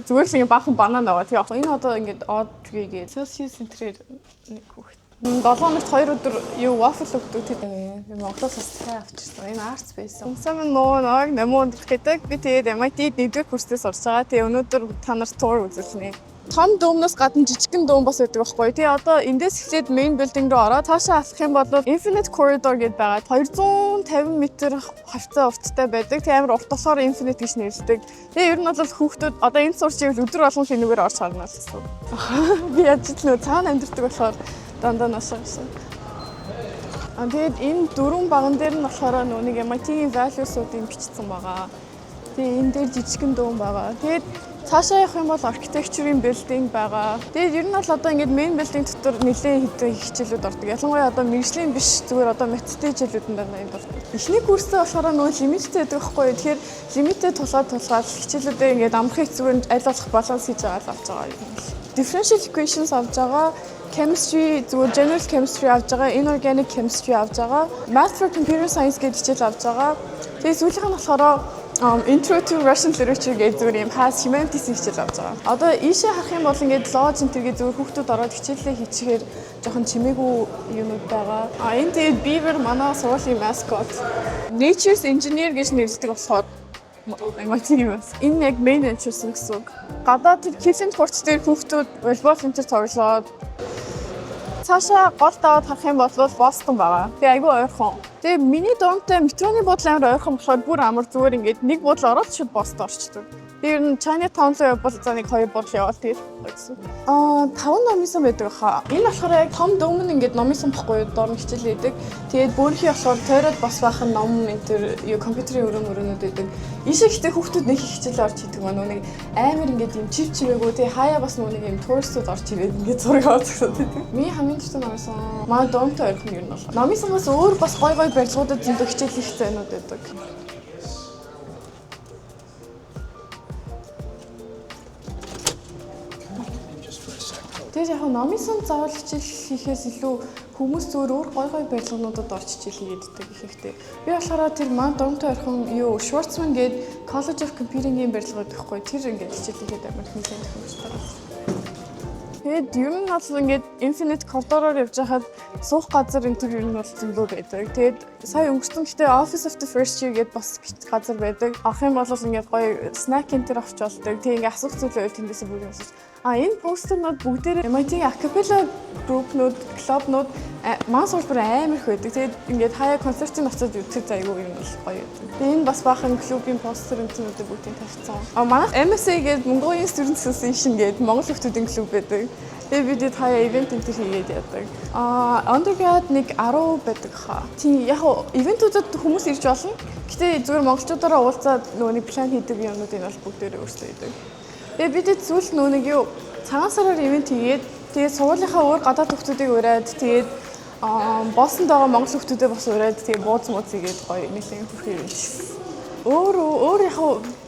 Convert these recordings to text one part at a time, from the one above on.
зүгээр л ингэ баахан банан аваа. Тэгээ яг энэ одоо ингэ odd tree-гээ Celsius центрээр нэг хүүхэд. 7 хоногт 2 өдөр юу waffle өгдөг тийм. Монголоос бас цай авчихсан. Энэ arts байсан. Сам нөө намууд гэдэг би тэгээд MIT-д 1-р курсээс орж байгаа. Тэгээ өнөөдөр та нарт tour үзүүлнэ. Том дөөмнөөс гадна жижигхэн дөөм бас байдаг байхгүй. Тэгээ одоо эндээс эхлээд main building руу ороод цаашаа алхах юм бол Infinite Corridor гэдээ байгаа. 250 м хавцаа урттай байдаг. Тэгээ амар урт болохоор Infinite гэж нэрлэдэг. Тэгээ ер нь бол хүүхдүүд одоо энэ сурчийг өдөр болгон хийнүүгээр орж харна л гэсэн. Би яаж ч нөө цаана амьдэрдэг болохоор дандаа насаа гэсэн. Тэгээд энэ дөрвөн баган дээр нь болохоор нүг MIT-ийн values-уудыг бичсэн байгаа. Тэгээ энэ дээр жижигхэн дөөм байгаа. Тэгээд цаашаа явах юм бол architecture-ийн building байгаа. Тэгээд ер нь бол одоо ингэж main building дотор нэлээд хэдэн хичээлүүд ордог. Ялангуяа одоо мэргэжлийн биш зүгээр одоо мэдтэй хичээлүүд байна энд ордог. Эхний курсээ болохоор нөгөө лимиттэй байдаг байхгүй. Тэгэхээр лимиттэй тулгаад хичээлүүдээ ингэж амрахыг зүгээр аль болох баланс хийж байгаа л авч байгаа юм. Differential equations авч байгаа. Chemistry зүгээр general chemistry авч байгаа, inorganic chemistry авч байгаа, math for computer science гэдэг хичээл авч байгаа. Тэгээд сүүлийнх нь болохоор intro to Russian literature гэдэг зүгээр юм хаас humanities хичээл авч байгаа. Одоо ийшээ харах юм бол ингээд lodge энтергээ зүгээр хүүхдүүд ороод хичээлээ хийчихээр жоохон чимээгүй юмуд байгаа. Энэ тэгээд beaver манай сургуулийн mascot. Nature's engineer гэж нэрлэдэг болохоор MIT-ийн бас. Энэ яг main entrance гэсэн үг. Гадаад тэр kitchen court дээр хүүхдүүд volleyball центр тоглоод цаашаа гол даваад харах юм бол Boston байгаа. Тэгээ айгүй ойрхон. Тэгээ миний доомтой метроны буудлын амар ойрхон болохоор бүр амар зүгээр ингээд нэг буудлаа ороод шууд Boston орчдөг. Тэр нь Chinatown руу явбал за нэг хоёр буудлаа яваад тийм гэсэн. 5 номын сан байдаг хаа. Энэ болохоор яг том дөөм нь ингээд номын сан бохгүй доор нь хичээл хийдэг. Тэгээд бөөрийнхээ болохоор тойроод бас бахан ном энэ төр юу компьютерийн өрөөнүүд байдаг. Ийшээ гэхдээ хүүхдүүд нэг их хичээлээ орж хийдэг маа нүг амар ингээд юм чив чимээгүй тий хаяа бас нүг юм туристууд орж ирээд ингээд зураг аваад байдаг. Миний хамгийн дуртай номын сан манай доомтой ойрхон юм байна. Номын санаас өөр бас гой гой барилгуудад зөндөө хичээл хийх зайнууд байдаг. Тэгээд яг номын сан заавал хичээл хийхээс илүү хүмүүс зүгээр өөр гой гой барилгуудад орж хичээл хийгээддэг ихэнхдээ. Би болохоор тэр маань доомтой ойрхон юу Schwarzman гээд College of Computing-ийн барилга байхгүй тэр ингээд хичээл хийгээд амар нэлээд тохиомжтой байна. Тэгээд ер нь бол ингээд Infinite Corridor-оор явж хахад суух газар энэ төр ер нь бол зөндөө байдаг. Тэгээд сая өнгөрсөн гэхдээ Office of the First Year гээд бас газар байдаг. Авах юм бол ингээд гоё snack энэ авч болдог. Тэгээд ингээд асуух зүйлээ үйл тэндээс бүгд асууж. Энэ постернууд бүгдээр MIT-ийн acapella group-нууд, club-нууд маань сурбар амар их байдаг. Тэгээд ингээд хаяа концертын очоод үзэх зайгүй юм бол гоё байдаг. Энэ бас баахан клубын постэр энтнүүдийг бүгдийг тавьсан. Манай MSA гээд Mongolian Students Association гээд Монгол хүүхдүүдийн клуб байдаг. Тэгээд бид хаяа ивент энэ хийгээд яадаг. Undergrad нэг 10 байдаг хаа. Тийм яг ивентүүдэд хүмүүс ирж болно. Гэтэ зүгээр монголчуудаараа уулзаад нөгөө нэг план хийдэг юмнууд энэ бол бүгдээрээ өөрсдөө хийдэг. Тэгээд бид зүйл нүг юу цагаан сараар ивент хийгээд тэгээд сургуулийнхаа өөр гадаад хүүхдүүдийг ураад тэгээд Босонд байгаа монгол хүүхдүүдээ бас ураад тэгээд бууз мууз игээд гоё нэлээд хөрхий юм шиг. Өөр яг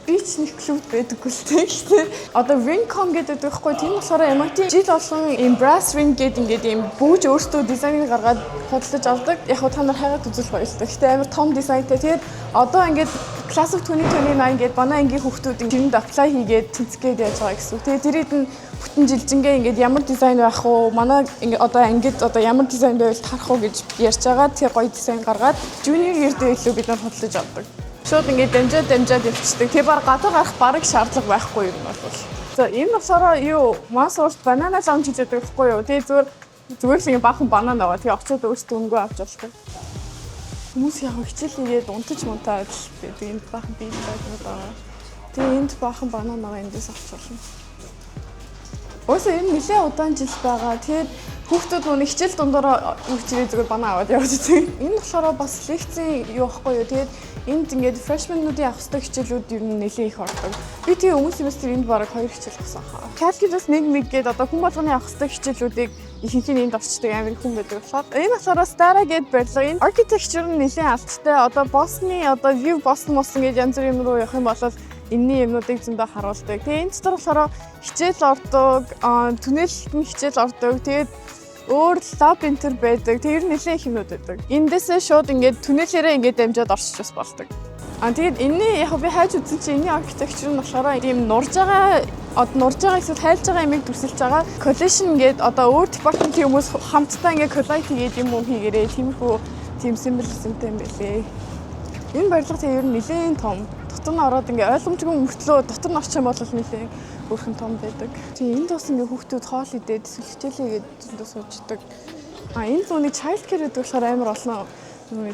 би ч нэг клуб байдаггүй л тэгтэй. Одоо Ringcon гэдэг байхгүй тийм болохоор MIT жил болгон юм brass ring гэдэг ингээд юм бүүж өөртөө дизайныг гаргаад хөдөлж авдаг. Яг та нар хайгаад үзүүл гоё л дээ. Гэтэ амар том дизайнтай. Тэгээд одоо ингээд Class of 2029 гэдэг манай ангийн хүүхдүүд тэнд apply хийгээд тэнцгээд яаж байгаа гэсэн. Тэгээд тэрийд нь бүтэн жилжингээ ингээд ямар дизайн байх уу? Манай ингээд одоо ангид одоо ямар дизайн байвал тарах уу гэж ярьж байгаа. Тэгээ гоё дизайн гаргаад junior year дээр илүү бид нар хөдөлж авдаг. Шууд ингээд дамжаад явчихдаг. Тэгээ баг гадаа гарах бараг шаардлага байхгүй юм бол. За энэ болохоор юу мас урт банана лаунж хийж байдаг байхгүй юу? Тэгээ зүгээр л ингээд баахан банан аваа. Тэгээ очиод өөртөө өнгөө авч болдог. Хүмүүс яг хичээл хийгээд унтаж мунтаад байдаг. Энд баахан бие байдаг. Тэгээ энд баахан банан аваа эндээс авч болно. Өөсөө энэ нэлээд удаан жил байгаа. Тэгээд хүүхдүүд нүг хичээл дундаараа хичээлээ зүгээр банан аваад явж байгаа. Энэ болохоор бас лекцийн юу байхгүй юу? Тэгээд энд ингээд freshman-уудын авах ёстой хичээлүүд ер нь нэлээд их ордог. Би тэгээ өмнө семестр энд бараг 2 хичээл авсан хаа. Calculus 1 гээд одоо хүн болгоны авах ёстой хичээлүүдийг ихэнх нь энд орчдөг амар хүн байдаг болохоор энэ болохоор Stara гээд барилга энэ architecture нь нэлээд алдтай. Одоо Boston-ы одоо view Boston гээд янз бүрийн юм руу явах юм бол энэний юмнуудыг зөндөө харуулдаг. Тэгээ энэ дотор болохоор хичээл ордог, түнэлэлт нь хичээл ордог. Тэгээд өөр lab enter байдаг. Тэр нэлээд их юмнууд байдаг. Эндээсээ шууд ингээд түнэлээрээ ингээд дамжаад орчих бас болдог. Тэгээд энэ яг би хайж үзсэн чинь энэ архитектур нь болохоор ийм нурж байгаа эсвэл хайлж байгаа юмыг дүрсэлж байгаа collision гэдэг одоо өөр департаментийн хүмүүс хамтдаа ингээ collide хийгээд юм уу хийгээрээ тиймэрхүү тийм symbolismтэй юм байлээ. Энэ барилга тийм ер нь нэлээд том. Дотор нь ороод ингээ ойлгомжгүй мөртлөө дотор нь орчих юм бол нэлээд өөрхөн том байдаг. Тийм энд бас ингээ хүүхдүүд хоол идээд хичээлээ гээд зөндөө суучдаг. Энэ зүүнийг child care гэдэг болохоор амар олон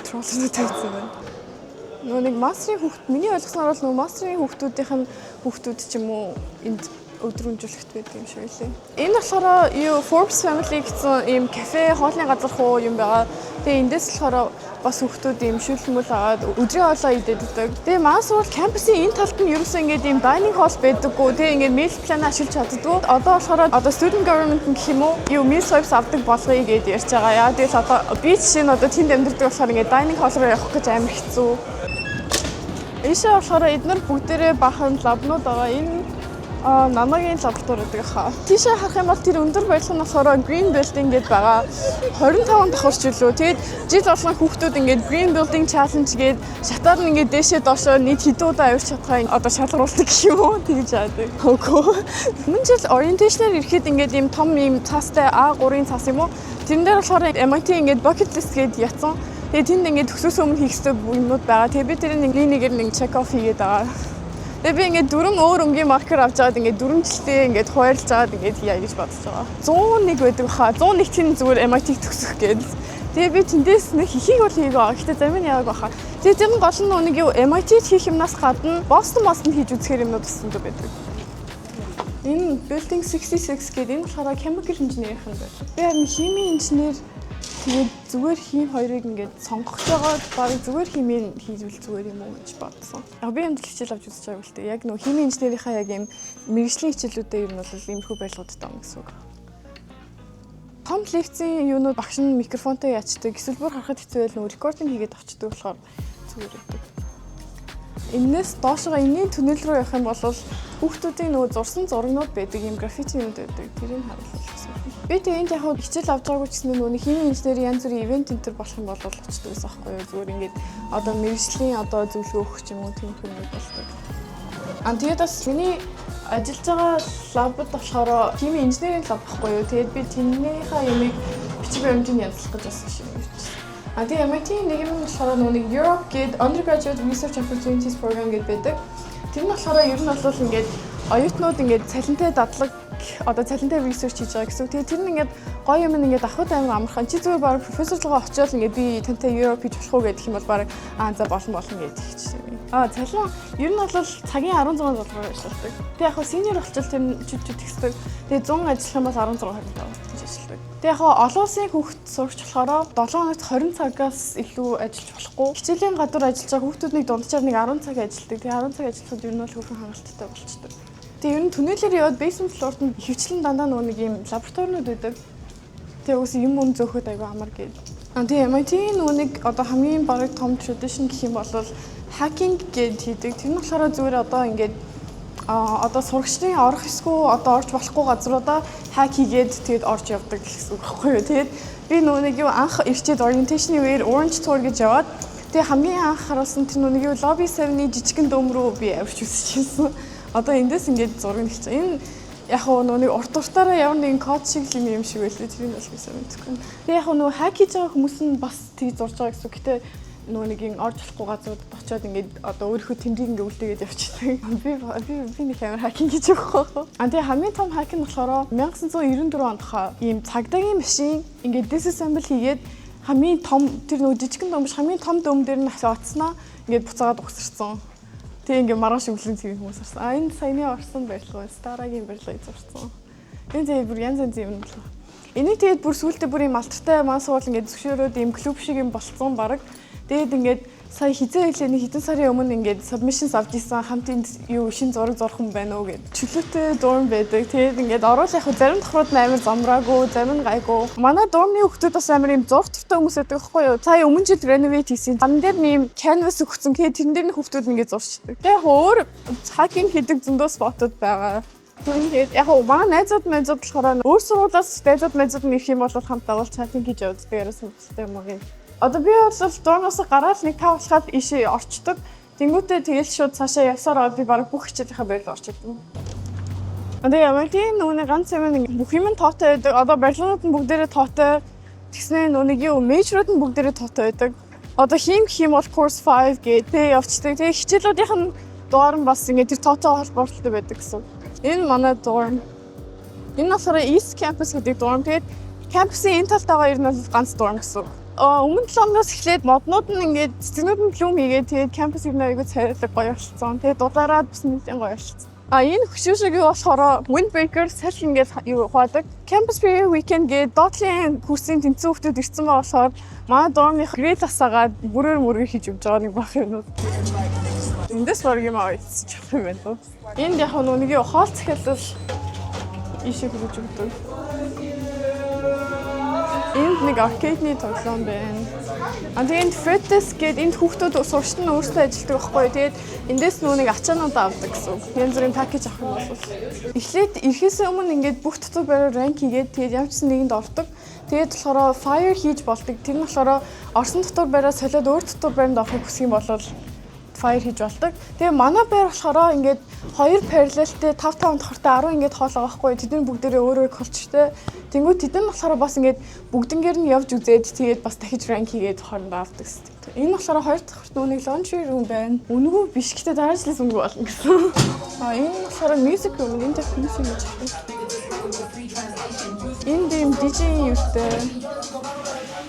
троллинууд тавьсан байна. Нэг мастрын хүүхд миний ойлгосноор бол мастрын хүүхдүүд ч юм уу энд өдрөмжлөгт байдаг юм шиг лээ. Энэ болохоор Forbes Family гэсэн ийм кафе хоолны газар хуу юм байгаа. Тэгээ эндээс болохоор бас хүүхдүүд ийм шүлмөл агаад өдрийн хоолоо идээд. Тэгээ мас бол кампусын энэ талд нь ерөөсөө ингээд ийм dining hall байдаггүй. Тэгээ ингээд meal plan ашиглаж чаддгүй. Одоо болохоор student government гэх юм уу meal service авдаг болгоё гэдээ ярьж байгаа. Яа тэгэл одоо би жишээ нь одоо тэнд амьдардаг болохоор ингээд dining hall руу явах гэж амар хэцүү. Ийшээ болохоор эдгээр бүгдээрээ бахан лабнууд байгаа. Энэ намагийн лаборатори гэдэг хаа. Тийшээ харах юм бол тэр өндөр барилга нь болохоор Green Building гэдээ байгаа. 25 давхар жилөө. Тэгээд жил болгон хүүхдүүд ингээд Green Building Challenge гээд шатаар нь ингээд дээшээ доошоо нийт хэдэн удаа авирч чадхаа одоо шалгаруулдаг юм уу тэгж яадаг. Хөөе. Өмнө жил orientation-аар ирэхэд ингээд ийм том ийм цаастай A3-ын цаас юм уу? Тэрэн дээр болохоор MIT ингээд bucket list гээд ятсан. Тэгээд тэнд ингээд төсөөс өмнө хийх ёстой юмнууд байгаа. Тэгээд би тэрийг нэгээр нэг check off хийгээд байгаа. Тэгээд би ингээд 4 өөр өнгийн маркер авч аваад ингээд 4 жилдээ ингээд хуваарлж аваад ингээд хийя гэж бодож байгаа. 101 байдаг хаа. 101 тийм зүгээр MIT-г төгсөх гээд. Тэгээд би тэндээс нэг хийхийг бол хийгээ байгаа. Гэхдээ зарим нь яагаад баха. Тэгээд тэр нь гол нь нэг MIT-д хийх юмнаас гадна Boston хийж үзэхээр юмнууд өссөн дэ байдаг. Энэ Building 66 гэдэг энэ болохоор chemical engineering юм байна. Би харин химийн инженер тэгээд зүгээр хим хоёрыг ингээд сонгох жагаад барыг зүгээр химийн хийвэл зүгээр юм уу гэж бодсон. Яг би амжилт хичээл авч үзэж байгаа үлдээ. Яг нөө химийн инженерийнхаа яг юм мэргэжлийн хичээлүүдээ ер нь бол иймэрхүү барилгуудтай юм гэсэн үг. Том лекцийн юунууд багш нь микрофонтой яачдаг. Эсвэл бүр харахад хэцүү байл нөө рекординг хийгээд авчдаг болохоор зүгээр байдаг. Энээс доошоо энэний түнэл рүү явах юм бол хүүхдүүдийн нөгөө зурсан зурагнууд байдаг, юм граффитинууд байдаг. Тэрийг харуулсан. Би тэнд яг хичээл авч байгаагүй ч гэсэн нөгөө химийн инженери янз бүрийн ивент энэ төр болох юм бол очдог гэсэн аахгүй юу. Зүгээр ингээд одоо мэргэжлийн одоо зөвлөгөө өгөх юм уу тийм хүмүүс болдог. Тэгээд бас миний ажиллаж байгаа лабд болохоор химийн инженерийн лаб байхгүй юу. Тэгээд би тэрнийхээ ямыг бичиг баримтыг янзлах гэж болсон юм байна. Тэгээд MIT нэг юм болохоор нэг Europe гээд Undergraduate Research Opportunities Program гэдэг байдаг. Тэр нь болохоор ер нь бол ингээд оюутнууд ингээд цалинтай дадлаг одоо цалинтай research хийж байгаа гэсэн. Тэгээд тэр нь ингээд гоё юм ингээд авахд амар амархан. Чи зүгээр баг профессорлогоо очиод ингээд би тантай Europe хийж болох уу гэдэг юм бол баг за болно гэдэг хэлчихсэн юм. Цалин ер нь бол цагийн 16 доллар ажилладаг. Тэгээд яг senior болчихвол тэр чүд ихсдэг. Тэгээд 100 ажиллах юм бол 16 25 гэж ажилладаг. Тэгээд яг олон улсын хүүхд сурагч болохоор 7 хоногт 20 цагаас илүү ажиллаж болохгүй. Хичээлийн гадуур ажиллаж байгаа хүүхдүүдний дунджаар нэг 10 цаг ажилладаг. Тэгээд 10 цаг ажиллахад ер нь бол хөрхэн хангалттай болчихдог. Тэгээд ер нь түнэлээр яваад basement floor-т нь хөвчлэн дандаа нэг юм лабораториуд байдаг. Тэгээд үс юм зөөхөд аяга амар гээд. Тэгээд MIT нэг одоо хамгийн бараг том tradition гэх юм бол hacking гэд хийдэг. Тэр нь болохоор зүгээр одоо ингээд одоо сурагчдын орох эсгүй одоо орж болохгүй газруудаа hack хийгээд тэгээд орж явдаг гэсэн үг байхгүй юу. Тэгээд би нэг юу анх ирчээд orientation-ийн үеэр Orange Tour гэж яваад тэгээд хамгийн анх харуулсан тэр нэг юу Lobby 7-ийн жижигэн дөм рүү би авч үзчихсэн. Одоо эндээс ингээд зураг хэлж байгаа. Энэ яг нэг уртаараа ямар нэгэн код шиг юм шиг байлээ. Тэрийг бол би мэдгүй. Тэгээ яг hack хийж байгаа хүмүүс нь бас тийг зурж байгаа гэсэн. Гэтэ нэг юм орж болохгүй газруудад очиод ингээд одоо өөрийнхөө тэмдгийг ингээд үлдээгээд явчихдаг. Би нэг амар хакинг хийж байгаа. Тэгээ хамгийн том хак нь болохоор 1994 онд ийм цагдаагийн машин ингээд disassemble хийгээд хамгийн том тэр жижигэн дөмбөж хамгийн том дөм дээр нь оцсноо ингээд буцаагаад угсарсан. Тэгээ ингээд маргааш өглөө цэвэн хүмүүс орсон. Энэ саяны орсон барилга байна. Дараагийн барилгыг зурсан. Энэ тэгээд бүр янз янз юм байна. Энийг тэгээд бүр сүүлдээ бүр юм алтартай маань суул ингээд зөвшөөрөөд ийм клуб шиг юм болцсон баг. Тэгээд ингээд сая хизээ хэлээ хэдэн сарын өмнө ингээд submissions авч исэн хамт энд юу шин зураг зурх юм байна уу гэд. Чөлөөтэй dorm байдаг. Тэгээд ингээд оруулах зарим давхрууд нь амар замраагүй, зарим нь гайгүй. Манай dorm-ны хүмүүс бас амар юм зурх тавтай хүмүүс байдаг байхгүй юу? Сая өмнө жил renovate хийсэн. Дан дээр нэм canvas өгсөн. Тэгээд тэрэн дээр нь хүмүүс ингээд зурчдаг. Тэгээд өөр hacking хийдэг зөндөө спотууд байгаа. Тэгээд яг манай найзууд болохоор өөр сургуулиас найзууд нэрх юм бол хамт дагуулж hacking хийж явдаг. Ярасан систем юм уу. Одоо би бол dorm-оос гараад нэг тавлахад ишээ орчдөг. Тэнгүүтээ тэгэл шууд цаашаа явсараа би бараг бүх хичээлийнхаа байр руу орчихсон. Тэгээ Америкийн нүуний ганц юм бүх юм тоотой байдаг. Одоо барилгууд нь бүгдээрээ тоотой. Тэгснээр нүуний юу мейжрууд нь бүгдээрээ тоотой байдаг. Одоо хим бол course 5 гэдэг явцдаг. Тэгээ хичээлүүдийнх нь дугаар нь бас ингээд тэр тоотой холбоотой байдаг гэсэн. Энэ манай dorm. Энэ болохоор East Campus гэдэг dorm. Тэгээд кампусын энэ талтайгаа ер нь бол ганц dorm гэсэн. Өмнө 7 оноос эхлээд моднууд нь ингээд цэцгнүүд нь блум хийгээд тэгээд кампус ер нь аягүй цайралтай гоё болчихсон. Тэгээд дулаараад бас нэлээд гоё болчихсон. Энэ хөшөөшөг болохоор Windbreaker салхи ингээд юу хаадаг. Campus Fair Weekend гээд доотлын курсын тэнцэн хүмүүс ирсэн байгаа болохоор манай dorm-ийн грейд асаагаад бүрээр хийж өгч байгаа нэг бах юм уу. Эндээс баг юм авчихчих юм байна. Энд яг нэг юу хоол захиалал ийшээ хүргэж өгдөг. Энд нэг аркадны тоглоом байна. Тэгээд Freddesk гээд энд хүүхдүүд сурагчид нь өөрсдөө ажилладаг байхгүй. Тэгээд эндээс нэг ачаанууд авдаг гэсэн. Янз бүрийн пакэж авах юм бол. Эхлээд ирэхээс өмнө ингээд бүх дотор бариу ранк хийгээд тэгээд ямар ч нэгэнд ордог. Тэгээд болохоор fire хийж болдог. Тэр нь болохоор орсон дотор бариа солиод өөр дотор баринд орохыг хүсэх юм бол fire хийж болдог. Тэгээ манай байр болохоор ингээд 2 параллелтэй 5 давхартай 10 ингээд хоол байгаа байхгүй. Тэд нар бүгдээрээ өөрөө колчтой. Тэнгүү тэд нар болохоор бас ингээд бүгднгээр нь явж үзээд тэгээд бас дахиж ранк хийгээд хоорондоо авдаг гэсэн. Энэ болохоор 2 давхарт нүг laundry room байна. Үнгүү биш гэхдээ дараа жилээс үнгүү болно гэсэн. Энэ болохоор music room. Энд яг music хийж байна. Энд дэм DJ юутай.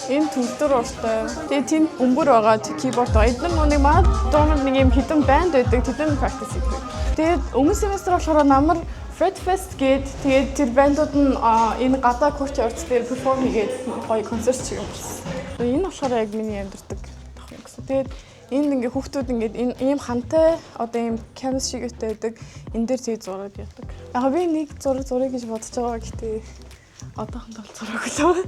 Энэ төлдөр уртай. Тэгээ тийм өмгөр байгаа keyboard байгаа. Эдгээр нэг манай доонор нэг юм хідэн банд байдаг. Тэдэн practice хийдэг. Тэгээд өмнө семестр болохоор намар Fredfest гээд тэгээд тэр бандууд нь энэ гадаа court yards дээр perform хийгээд гоё концерт чиг юм болсон. Энэ болохоор яг миний амьдардаг тах юм гэсэн. Тэгээд энд ингээ хүүхдүүд ингээ ийм хантай одоо ийм canvas шигээтэй байдаг. Энэ дээр тэгээд зураад яадаг. Яг би нэг зураг гэж бодож байгаа гэхдээ одоохон тол зураг лөө.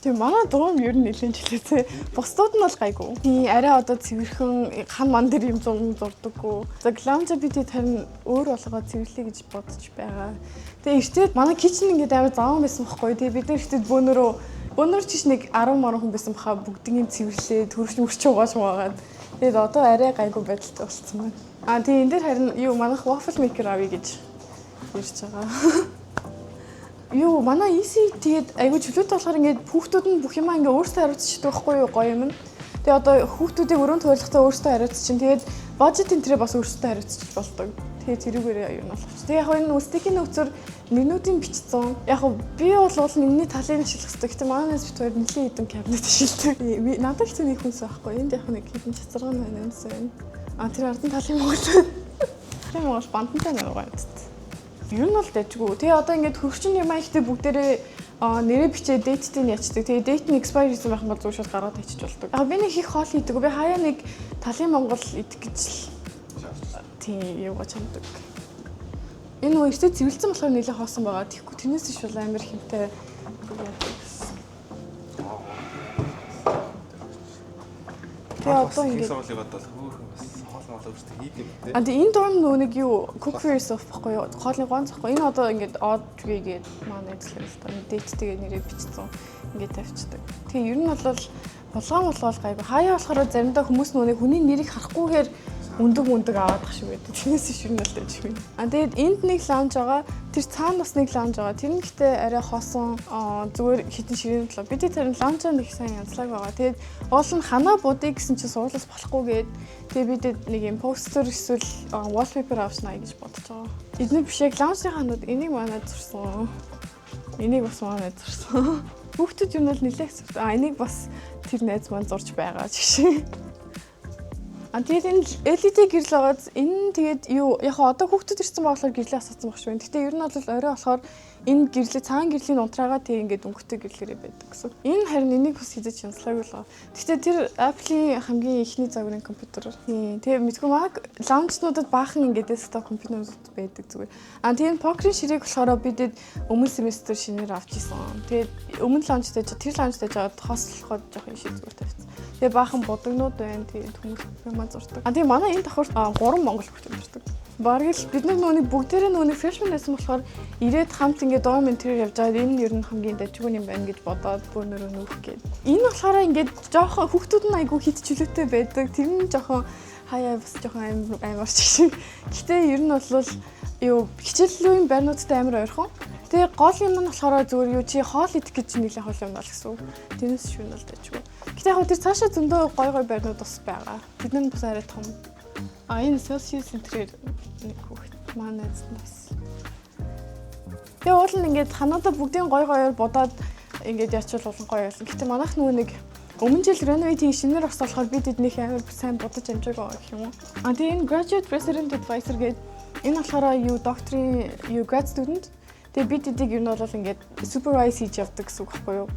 Тийм манай дурам ер нь нэлээд жилээтэй. Бусдууд нь бол гайгүй. Тийм арай одоо цэвэрхэн хан ман дээр юм зурдаггүй. За гламжа бид харин өөр болгоод цэвэрлэе гэж бодож байгаа. Тэгээ эртээд манай кичн ингээд амар заван байсан байхгүй. Тэгээ бид нар эртээд бөөнөр чиш нэг 10 морон хүн байсан баха бүгднийг цэвэрлээ төрөж мөрч угааш маагаад. Тэгээд одоо арай гайгүй байдалтай болцсон байна. Тийм энэ дээр харин юу манайх waffle maker авъя гэж ярьж байгаа. Юу манай EC тэгээд айгүй чөлөөтэй болохоор ингээд хүүхдүүд нь бүх юмаа ингээ өөрсдөө хариуцчихдаг байхгүй юу гоё юм. Тэгээ одоо хүүхдүүдийг өрөөнд хойрлохтаа өөрсдөө хариуцчихин. Тэгээд бажет энэ бас өөрсдөө хариуцчих болдог. Тэгээд тэрүүгээр юу нь болох. Тэгээ яг энэ стикийн нөхцөр нэрнүүдийн бичсэн. Яг би бол миний талын ашиглах хэрэгтэй. Гэтэ манайс бит хоёр нэлийн хэдэн кабинет ашигладаг. Надад ч нэг хүнс байхгүй. Энд яг нэг хэдэн цацраг нь байна юмсан. Тэр ардын талын Монгол. Тэр Монгол бантантай нэг гоё. Юу нь бол дэжгүй. Тэгээ одоо ингээд хөрчин юм ихтэй бүгдээрээ нэрээ бичээ дэйттэй нь ячдаг. Тэгээ дэйт нь expire хийсэн байх юм бол зүүшэл гаргаад ичиж болдог. Яг би нэг их хоол хийдэг. Би хаяа нэг талын Монгол идэх гэж тийм юугаа чамдаг. Энэ үе ихтэй цэвэрлсэн болохоор нэлээд хоосон байгаа. Тэгэхгүй тэрнээс иш бол амар хэмтэй. Тэгээ одоо ингээд соолигод бол хөөхөн бас өөртөө хийдэг юм те. Энэ dorm нэг юу cook for yourself байхгүй юу? Хоолны гонц байхгүй. Энэ одоо ингээд odd tree гээд манай эзлэр л та дэйттэйгээ нэрээ бичсэн. Ингээд тавьчихдаг. Тэгээ ер нь бол болгоом гайгүй. Хаяа болохоор заримдаа хүмүүс нүг хүний нэрийг харахгүйгээр өндөг аваад тах шиг байдаг. Тэрнээс иш юм л дэж байна. Тэгээд энд нэг лаунж байгаа. Тэр цаана бас нэг лаунж байгаа. Тэр нь гэхдээ арай хоосон зүгээр хитэн ширээн талаа. Бид тэр лаунжаа нэг сайн янзлаг байгаа. Тэгээд уул нь ханаа будыг гэсэн чинь суулаас болохгүй гээд тэгээд бид нэг юм постэр эсвэл wallpaper авснаа гэж бодож байгаа. Эдний биш яг лаунжийн ханууд энийг манайд зурсан. Энийг бас манайд зурсан. Хүүхдүүд юу нь бол нэлээд хэцүү. Энийг бас тэр найз маань зурж байгаа жишээ. Тэгээд энэ LED гэрэл байгааз энэ тэгээд юу яг одоо хүүхдүүд ирсэн болохоор гэрлээ асуусан баг шүү. Гэхдээ ер нь бол орой болохоор энэ гэрлээ цаан гэрлийн унтраагаа тэг ингээд өнгөтэй гэрлэрээ байдаг гэсэн. Энэ харин энийг бас хийж янзлаагүй л байгаа. Гэхдээ тэр Apple-ийн хамгийн ихний загварын компьютер. Тэгээд мэдгүй маг лаунчнуудад баахан ингээд desktop компьютерүүд байдаг зүгээр. Тэгээд покерын ширээг болохоор бидэд өмнө семестр шинээр авч исэн. Тэгээд өмнө лаунчтай тэр лаунчтай жаад хослоход жоох юм шиг зүгээр тавьсан. Тэгээ баахан будагнууд байна. Тэгээд хүмүүс юмаа зурдаг. Тэгээ манай энэ давхар 3 монгол хүүхдүүд ирдэг. Бараг л бид нар бүгдээрээ freshman байсан болохоор ирээд хамт ингээд dorm interior явж байгаа. Энэ нь ер нь хамгийн дажгүй юм байна гэж бодоод бөөнөрөө нүүх гээд. Энэ болохоор ингээд жоохон хүүхдүүд нь айгүй хит чөлөөтэй байдаг. Тэр нь жоохон хаяа бас жоохон амарч шиг. Гэтэ ер нь бол юу хичээллийн байрнуудтай амар ойрхон. Тэгээ гол юм нь болохоор зүгээр юу чи хоол идэх гэж нэлээд хол юм бол гэсэн үг. Тэрнээс шүүн бол дажгүй. Гэтэ яг тэр цаашаа зөндөө гой байрнууд бас байгаа. Бид нар бас арай том. Энэ Celsius Center нэг хүүхэд манай нэс. Тэгээ уул нь ингээд хануудаа бүгдийн гой гоёор бодоод ингээд ячвал болон гоё байсан. Гэтэ манайх нэг өмнө жил renovate хийх шинээр бас болохоор бид эднийх амар сайн бодож амжаагаа гэх юм уу. Тэгээ энэ graduate president advisor гэдэг энэ болохоор юу докторийн юу grad student. Тэгээ бид эдийг ер нь бол ингээд supervise хийж явдаг гэсэн үг байхгүй юу.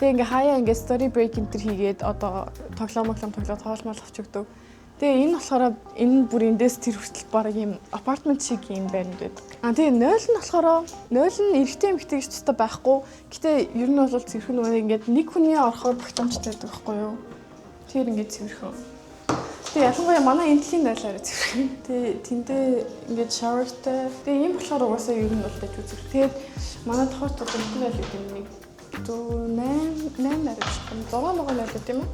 Тэгээ ингээ хаяа ингээ story break энтер хийгээд одоо тоглоом тоолмол авч өгдөг. Тэгээ энэ болохоор энэ бүр эндээс тэр хүртэл бараг юм апартмент шиг юм байна гэдэг. Тэгээ 0 нь болохоор 0 нь эрэгтэй эмэгтэй гэж тустай байхгүй. Гэтэ ер нь бол зэрхэн нэг ингээд нэг хүний орохоор багтаамжтай байдаг байхгүй юу. Тэр ингээд зэрхэн. Тэгээ ялангуяа манай энтлийн байлаараа зэрхэн. Тэгээ тэндээ ингээд showerтэй. Тэгээ ийм болохоор угаасаа ер нь бол дэж үзэх. Тэгээд манай тохиолдолд энтлийн байл гэдэг нэг 8 нарийн 6 байл тийм үү?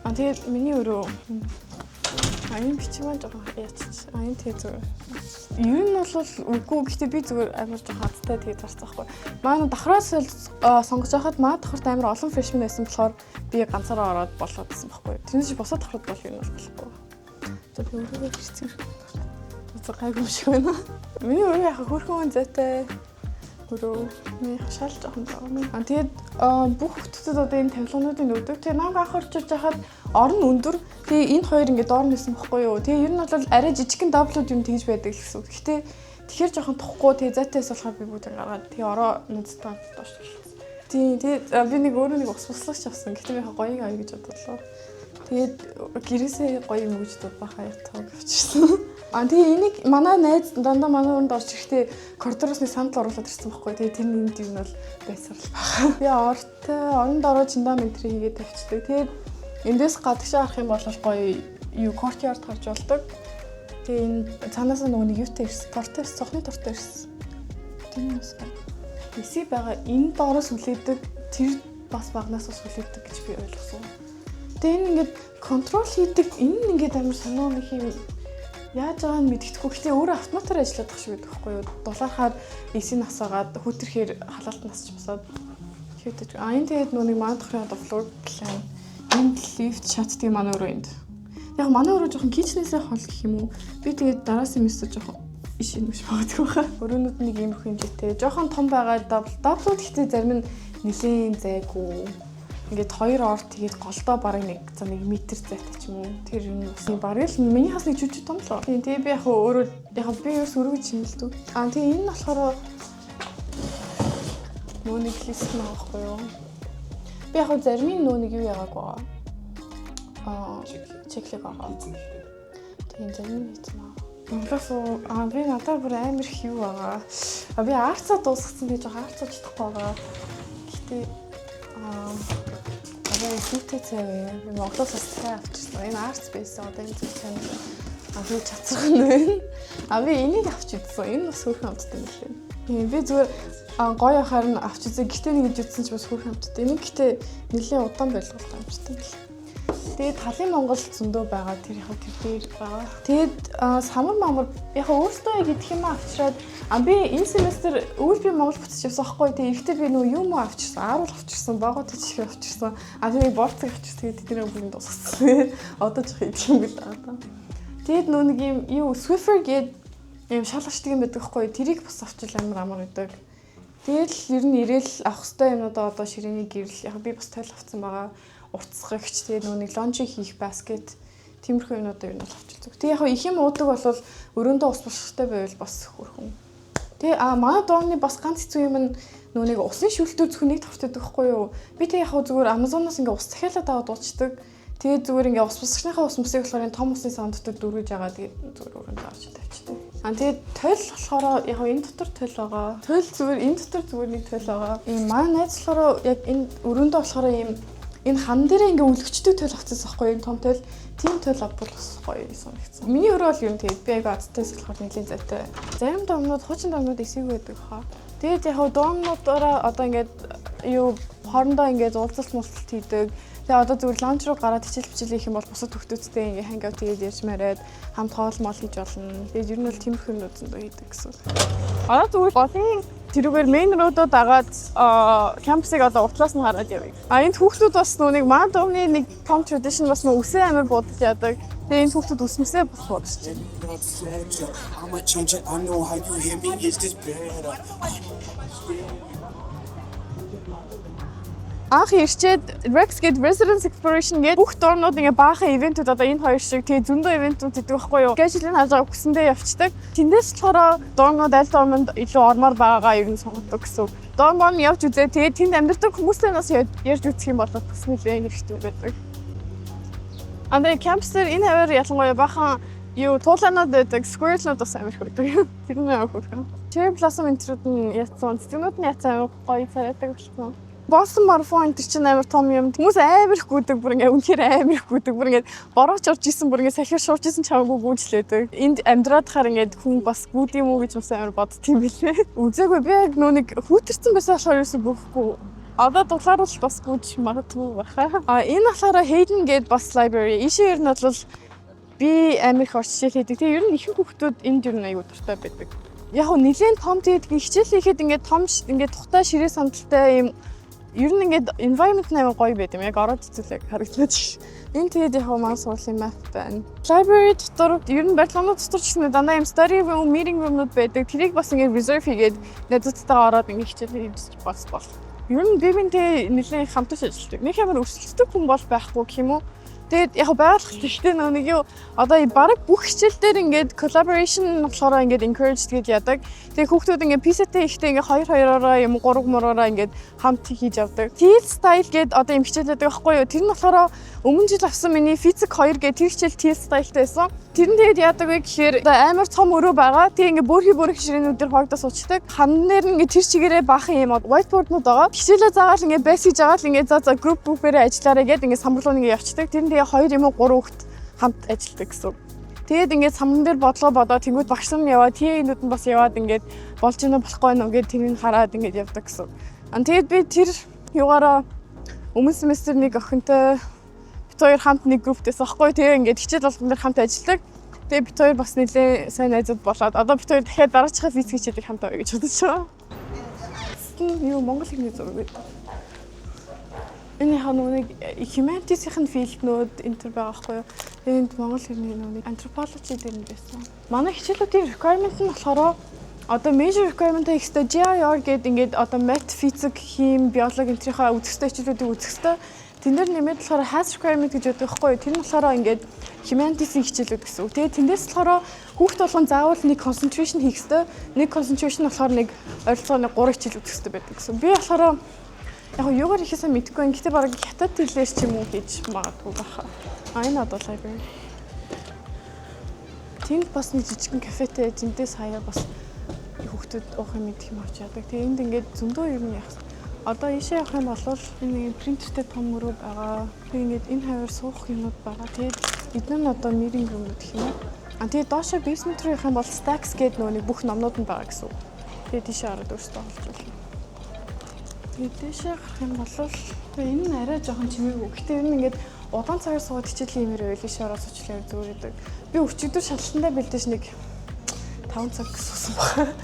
Тэгээд миний өрөө энэ бичмэн жоохон яачих. Энэ тэгээ зүгээр. Ер нь бол үгүй гэхдээ би зүгээр амар жоохон хацтай тэгээ зарцаахгүй. Манай давхраас сонгож байхад маа давхарт амар олон freshman байсан болохоор би ганцаараа ороод болоод байсан байхгүй. Тэрнээс чи босоод давхарт бол юм болохгүй. За би өөрөө бичсэн. За гайгүй шиг байна. Миний өрөө яхаа хөрхөн зайтай. Өрөө миний хашаал жоохон байгаа. Тэгээд бүх хүмүүсд одоо энэ тавилгануудыг өгдөг. Тэгээ намайг анх орчиж байхад орон өндөр. Тэгээ энэ хоёр ингээд доор нэсэн бохгүй юу. Тэгээ ер нь бол арай жижигхэн даблууд юм тэгж байдаг гэсэн үг. Гэтэ тэгэхээр жоохон тухгүй. Тэгээ зайтайс болохоор би бүгд гаргаад тэгээ ороо нүдтэй доош. Тэгээ би нэг өөрөө нэг ус услагч авсан. Гэтэ би гоё ая гэж бодлоо. Тэгээд гэрээсээ гоё юм гэж бахаа ятаг авчихсан. Тэгээ энийг манай найз дандаа манай өрөнд орж ирэхдээ коридороос нэг сандал оруулаад ирсэн байхгүй. Тэгээ тэр нэг юм бол байсарл баха. Тэгээ орон дороо чиндаа метр хийгээд тавьчихдаг. Тэгээд эндээс гадагшаа харах юм бол гоё юу courtyard гарч болдог. Тэгээ энэ цаанаас нөгөө нэг юутай ирсэн. Тортой ирсэн, цохны тортой ирсэн. Тийм үстэй. Эсээ байгаа энэ доороос үлээдэг тэр бас багнаас ус үлээдэг гэж би ойлгосон. Тэгээ энэ ингээд контрол хийдэг энэ ингээд амар санаа нэг юм яаж байгааг нь мэддэхгүй. Гэхдээ өөрөө автоматар ажиллаад тах шиг байдаг байхгүй юу? Дулаахаар эсийг насаагаад хөтөрхээр халаалт насч босоод хийдэг. Энэ тэгээд нүг манай тохрын одоо floor plan энд лифт шатдаг манай өрөө энд. Яг манай өрөө жоохон кичнээсээ хол гэх юм уу? Би тэгээд дараас семестр жоохон ишин биш магадгүй хаа. Өрөөнүүд нэг юм хэмжээтэй. Жоохон том байгаа даблууд гэхдээ зарим нь нэлийн зайгүй. Ингээд хоёр ор тэгээд голдоо бараг нэг метр зайтай ч юм уу. Тэр юм бас бараг л миний хас нэг жүжиг том л. Тэгээ би яг өөрөө би ерөөс өргөж хэмэлдэг. Тэгээ энэ нь болохоор нөө нэг лист маахгүй юу. Би яг зарим нь нөө нэг юу яагааг байгаа. Чеклэг байгаа. Тэгээ зарим нь хийсэн аа. Монголоос би надад бүр амар их юу байгаа. Би арцаа дуусгасан гэж жоохон арцаа чадахгүй байгаа. Гэхдээ Сүйтэй цай би Монголоос цай авчихсан. Энэ арц байсан. Одоо энэ цай би чацрах нь байна. Би энийг авч үзсэн. Энэ бас хөрхөн амттай юм лээ. Би зүгээр гоё ахаар нь авч үзээ. Гэтэ нэг гэж үзсэн ч бас хөрхөн амттай. Энийг гэтээ нэлээд удаан байлгуулсан амттай юм лээ. Тэгээд талын Монгол зөндөө байгаа. Тэр яг тэр дээр байгаа. Тэгээд самар мамар яг өөртөө гэдэг юм авчираад би энэ семестр өвөл би Монгол буцаж явсан байхгүй. Тэгээд ихтэй би нөгөө юм авчирсан. Ааруул авчирсан. Багууд тийч авчирсан. Тэгээд борцог авчирсан. Тэгээд тэдний бүгд дуусгасан. Одоо ч их юм бил даа. Тэгээд нөгөө нэг юм юу Swiffer гээд юм шалгачдаг юм байдаг байхгүй. Тэрийг бас авчил амар гэдэг. Тэгээд л ер нь ирээл авах хэвээр юмудаа одоо ширээний гэрэл яг би бас тойл авсан байгаа. Уртсгагч тэгээ нөгөө нэг лонжи хийх баскет тиймэрхүү юмудаа юу нь авч үздэг. Тэгээ яг их юм уудаг бол өрөөндөө ус бушгтай байвал бас хөрхөн. Тэгээ манай доорны бас ганц хэцүү юм нь нөгөө нэг усын шүлтүүд зөвхөн нэг тавтдаг байхгүй юу? Би тэг яг зүгээр Amazon-оос ингээ ус захиалаад аваад дуучдаг. Тэгээ зүгээр ингээ ус бусгахныхаа ус мөсийг болохоор энэ том усын сандтад дөрвөж байгаа. Тэгээ зүгээр өрөөндөө авч тавьчихдаг. Тэгээ тойл болохоор яг энэ дотор тойл байгаа. Тойл зүгээр энэ дотор зүгээр нэг тойл байгаа. Ийм манай найз болохоор яг энэ өрөөндөө болохоор ийм энэ хан дээрээ ингээ үлгчдэг тойл авчихсан байхгүй энэ том тойл. тийм төлөв бүр бас гоё санагдсан. Миний өөрөө бол юм тэгээд би айгүй азтай болохоор нэлийн зайтай. Зарим домнууд хуучин домнууд эсэйг байдаг хаа. Тэгээд яг домнуудаараа одоо ингээд юу хоорондоо ингээд уулзалт муулалт хийдэг. Тэгээ одоо зүгээр лаунж руу гараад хичээл хийх юм бол бусад хүүхдүүдтэй ингээ хангаут тэгээд ярьж мараад хамт хоол мол хийж болно. Тэгээд ер нь бол тиймэрхүү юмнууд зөндөө хийдэг гэсэн. Одоо зүгээр голын тэрүүгээр мейн руудад агаад кампусыг одоо уртлаас нь хараад явъя. Энд хүүхдүүд бас нүг маа домны нэг том tradition бас нөө үсээ амир будаж яадаг. Тэгээ энэ хүүхдүүд үсмэсээ бас будаж байна. Анх ирчээд Rex гээд Residence Exploration гээд бүх доорнууд ингээ баахан ивентүүд одоо энэ хоёр шиг тэгээ зөндөө ивентүүд идэг байхгүй юу. Гэжлийн харж байгаа хүсэндээ явцдаг. Тэндээс болохоор доорнууд аль доорнод илүү ормоор байгаагаа ер нь сонгодог гэсэн. Доорнууд явж үзээ тэгээ тэнд амьдардаг хүмүүстэй бас ярьж үзэх юм бол бас нэлээд хэрэгтэй байдаг. Андаа кампсээр энэ хавар ялангуяа баахан юу туулаанууд байдаг, squirrel-нууд бас амар их байдаг. Тэр нь амар хөөрхөн. Cherry Blossom энтрүүд нь яцсан, цэцгнүүд нь яцсан гоё царайдаг болсон. Boston Marathon энэ чинь амар том юм. Хүмүүс амар их гүйдэг бүр ингээ үнэхээр амар их гүйдэг. Бүр ингээ борооч орж исэн бүр ингээ сахир шуурж исэн чамаагүй гүйжлээдэг. Энд амьдраад хахаар ингээ хүн бас гүйд юм уу гэж бас амар боддtiin билээ. Үзээгүй би яг нөө нэг хүүтэрсэн байсан болохоор юусэн бөхгүй. Одоо дуглааруул бас гүйж магадгүй баха. Энэ болохоор Hayden гээд бас library. Ийшээ ер нь бол би амар их орч хичээл хийдэг. Тэгээ ер нь ихэнх хүүхдүүд энд ер нь аюу дуртай байдаг. Яг нь нэлээд том тэгээд хичээл хийхэд ингээ том ингээ тухтай ширээ сандалтай юм. Ер нь ингээд environment нээр гоё байд юм. Яг ороод үзүүлэг харагдаад ш. Энэ тэгээд яг маань суулийн map байна. Library дотор ер нь барилгын дотор ч гэсэн дандаа юм study room, meeting room-нууд байдаг. Тэрийг бас ингээд reserve хийгээд найзуудтайгаа ороод ингээд хичээл хийж бас бол. Ер нь би бинтэй нэлээд хамтарч ажилладаг. Нэг ямар өрсөлддөг хүн бол байхгүй гэх юм уу? Тэгээд яг байгууллагт ихтэй нэг юу одоо баг бүх хичээл дээр ингээд collaboration болохоор ингээд encourage гэж яадаг. Тэгээд хүүхдүүд ингээд PISA-тэй ихтэй ингээд 2-2-ороо юм 3-3-ороо ингээд хамт хийж явдаг. Teal style гээд одоо юм хичээлээд байгаа байхгүй юу? Тэр нь болохоор өмнө жил авсан миний физик 2 гээд тэр хичээл teal style-тэй байсан. Тэр нь тэгээд яадаг вэ гэхээр одоо амар том өрөө байгаа. Тэгээд ингээд бүрхий ширээнүүдээр хоогдоо суучдаг. Хан дээр нь ингээд тэр чигээрээ баахан юм whiteboard-нууд байгаа. Хичээлээ заагаал ингээд basic жагаал ингээд за group-ээр ажиллаарай гээд ингээд самбарлуу ингээд явцдаг. Тэр нь тэгээ 2 юм уу 3 хүүхэд хамт ажилладаг гэсэн. Тэгээд ингээд самбан дээр бодлого бодоод тэнгууд багш нар яваа, TA-нүүд нь бас яваад ингээд болж ийнө болохгүй нөө гээд тэрийг хараад ингээд явдаг гэсэн. Тэгээд би тэр югаараа өмнө семестр нэг охинтой бит хоёр хамт нэг групптэйс аахгүй. Тэгээ ингээд хичээл болгон дээр хамт ажилладаг. Тэгээ бит хоёр бас нэлээ сайн найзууд болоод одоо бит хоёр дахиад дараачихаа физик хичээлийг хамт авъя гэж бодож байгаа. Юу Монгол хэлний зураг байдаг. Энэ ханууны humanities-ийн филднүүд энтер байгаа байхгүй юу? Энд монгол хэлний нэг anthropology дээр нь байсан. Манай хичээлүүдийн requirement нь болохоор одоо major requirement-ийг ихтэй GIR гэдэг ингээд одоо math, physics, хим, биологи энтрийнхаа үзэсгэлэнтэй хичээлүүдийг үзэсгэлэнтэй. Тэн дээр нэмээд болохоор has requirement гэж байдаг байхгүй юу? Тэр нь болохоор ингээд humanities-ийн хичээлүүд гэсэн үг. Тэгээд тэндээс болохоор хүүхд болгон заавал нэг concentration хийх хэрэгтэй. Нэг concentration болохоор нэг ойролцоогоор 3 хичээл үзэх хэрэгтэй байдаг гэсэн. Би болохоор яг юугаар ихээсээ мэдэхгүй юм. Гэтэ бараг хятад хэлээр ч юм уу хийж магадгүй баха. Энэ одоо library. Тэнд бас нэг жижигхэн кафетэй зинтээс хаяа бас хүүхдүүд уух юм идэх юм авч яадаг. Тэгээ энд ингээд зөндөө юм яах. Одоо ийшээ явах юм бол энэ принтертэй том өрөө байгаа. Тэгээ ингээд энэ хавар суух юмуд байгаа. Тэгээд эдгээр нь одоо meeting room гэх юм. Тэгээд доошо basement руу явах юм бол stacks гэдэг нэг бүх номнууд нь байгаа гэсэн. Тэгээд тийшээ ороод өөртөө олж болно. Тэгээшээ гарах юм бол энэ нь арай жоохон чимээгүй. Гэтэ энэ ингээд удаан цагаар суугаад хичээлийн юмэр байлиш ороод сучлаа зүгээр идэг. Би өчигдөр шалгалтандаа бэлдэж нэг 5 цаг суусан байна.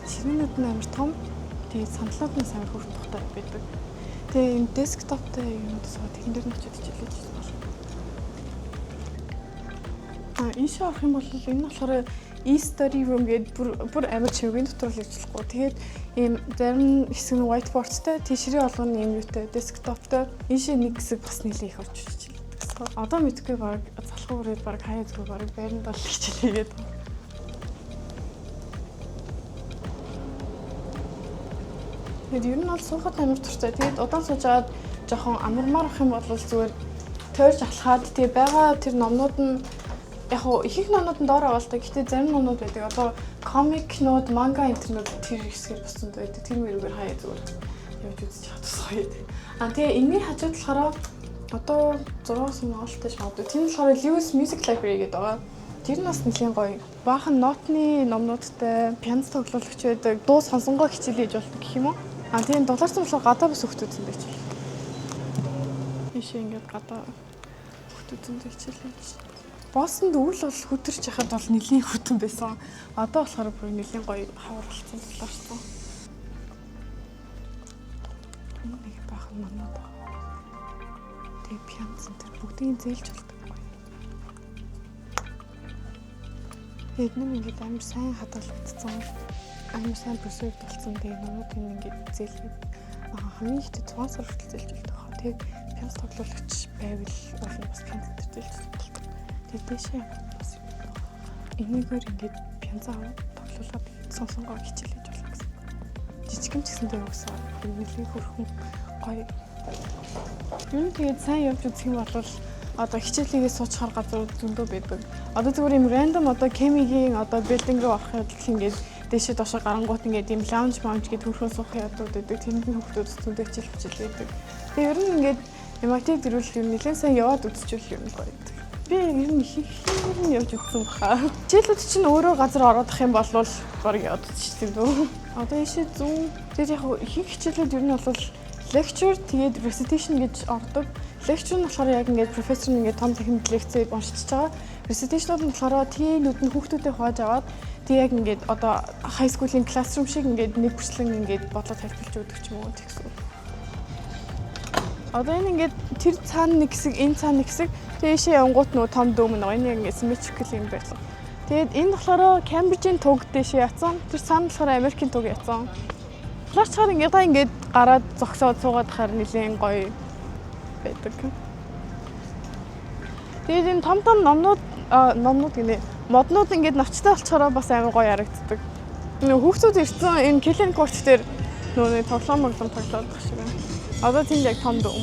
Чирэнүүд нь амар том. Тэгээд сандлууд нь амар хөрх тухтай байдаг. Тэгээд энэ десктоптай юмуд суугаад тэрэн дээр нь очиод хичээлж байна. Энэ шавах юм бол энэ болохоор e-study room гэдэг бүр амар чивгийн дотор л ажиллахгүй. Тэгээд ийм зарим хэсэг нь whiteboardтай, тийшрээ болгоно юм юутай, десктоптай. Ийшээ нэг хэсэг бас нэлээ их орж ирж байна. Одоо мэдгүй баг залхуу үрээд баг хаяа зүгээр баг байранд бол хичээл хийгээд. Тэгээд ер нь бол суухад амар туртай. Тэгээд удаан сууж аваад жоохон амармаар ах юм бол зүгээр тойрч алхаад тэгээд байгаа тэр номнууд нь яг их номнууд нь доор авалтай. Гэхдээ зарим номнууд байдаг. Одоо комикнууд, манга интернет тэр хэсгээр бас зөнд байдаг. Тэр мөрөөр хаяа зүгээр явж үзэж чадах гоё. Тэгээ энэний хажууд болохоор Одоо 6-аас наалтаж магадгүй. Тэр нь болохоор Lewis Music Library гэдэг байгаа. Тэр нь бас нэлийн гоё. Баахан нотны номнуудтай пиано тоглоулагч байдаг. Дуу сонсонгоо хичээлээ хийж болдог гэх юм уу? Тийм дулаарсан болохоор гадаа бас хөгтүүд зөндөө хичээл. Ишээ ингээд гадаа хөгтүүд зөндөө хичээл хийж. Боссонд үйл бол хөтөрч яхад бол нэлийн хөтөн байсан. Одоо болохоор бүр нэлийн гоё хавар болсон дулаарсан. Нэг баахан номнууд байгаа. Тэгээ пиано центр бүгдийг зээлж болдог. Эднэр ингээд амар сайн хадгалагдсан. Амар сайн бүсэд болсон. Тэгээ номууд ингээд зээлгээд хамгийн ихтэй 6 сар хүртэл зээлж болдог. Тэгээ пиано тоглоулагч байвал болно бас пиано центр зээлж болдог. Тэгээ дэшээ бас энийгээр ингээд пиано тоглоулаад сонсонгоо хичээлж болно гэсэн. Жижигэн ч гэсэндээ өгсөн. Нэлийн хөрхөн гоё. Юу тэгээд сайн явж үзэх юм бол одоо хичээлийгээ суучхаар газар зөндөө байдаг. Одоо зүгээр юм рандом одоо кемигийн одоо билдинг руу ороход ингээд дэшээ доошоо гарангуут ингээд юм лаунж маунж гэдэг хөрхөн суух ядууд байдаг. Тэнд нь хүмүүс зөндөө хичээл байдаг. Тэгээ ер нь ингээд MIT дэрүүл ер нь нэлээд сайн яваад үзчихвэл ер нь гоё байдаг. Би ер нь их явж өгсөн баха. Хичээлүүд чинь өөрөө газар ороодох юм бол баг яваад үзчихсэн дөө. Одоо ийшээ зүүн тэгээд яг их хичээлүүд ер нь бол lecture тэгээд recitation гэж ордог. Lecture нь болохоор яг ингээд профессор нь ингээд том техник лекцээ уншиж байгаа. Recitation-ууд нь болохоор тийнүүд нь хүүхдүүдэд хувааж аваад тэг яг ингээд одоо high school-ийн classroom шиг ингээд нэг бүрслэн ингээд бодлоо тайлбарлаж өгдөг ч юм уу тэгсэн. Одоо энэ ингээд тэр цаана нэг хэсэг, энэ цаана нэг хэсэг тийшээ явгууд нөө том дөөм нэг энэ ингээд symmetrical юм байлаа. Тэгээд энэ болохоор Cambridge-ийн туг дэшээ яцсан. Тэр цаана болохоор Америкийн туг яцсан. Класчаар ингээд гараад зогсоод суугаад хахаар нэлээд гоё байдаг. Тэгээд энэ том номнууд гинэ моднууд ингээд навчтай болчоороо бас амар гоё харагддаг. Хүүхдүүд ирсэн энэ Killing Court дээр нөө тоглоом тоглоод байх шиг байна. Одоо тэнд яг том дөө.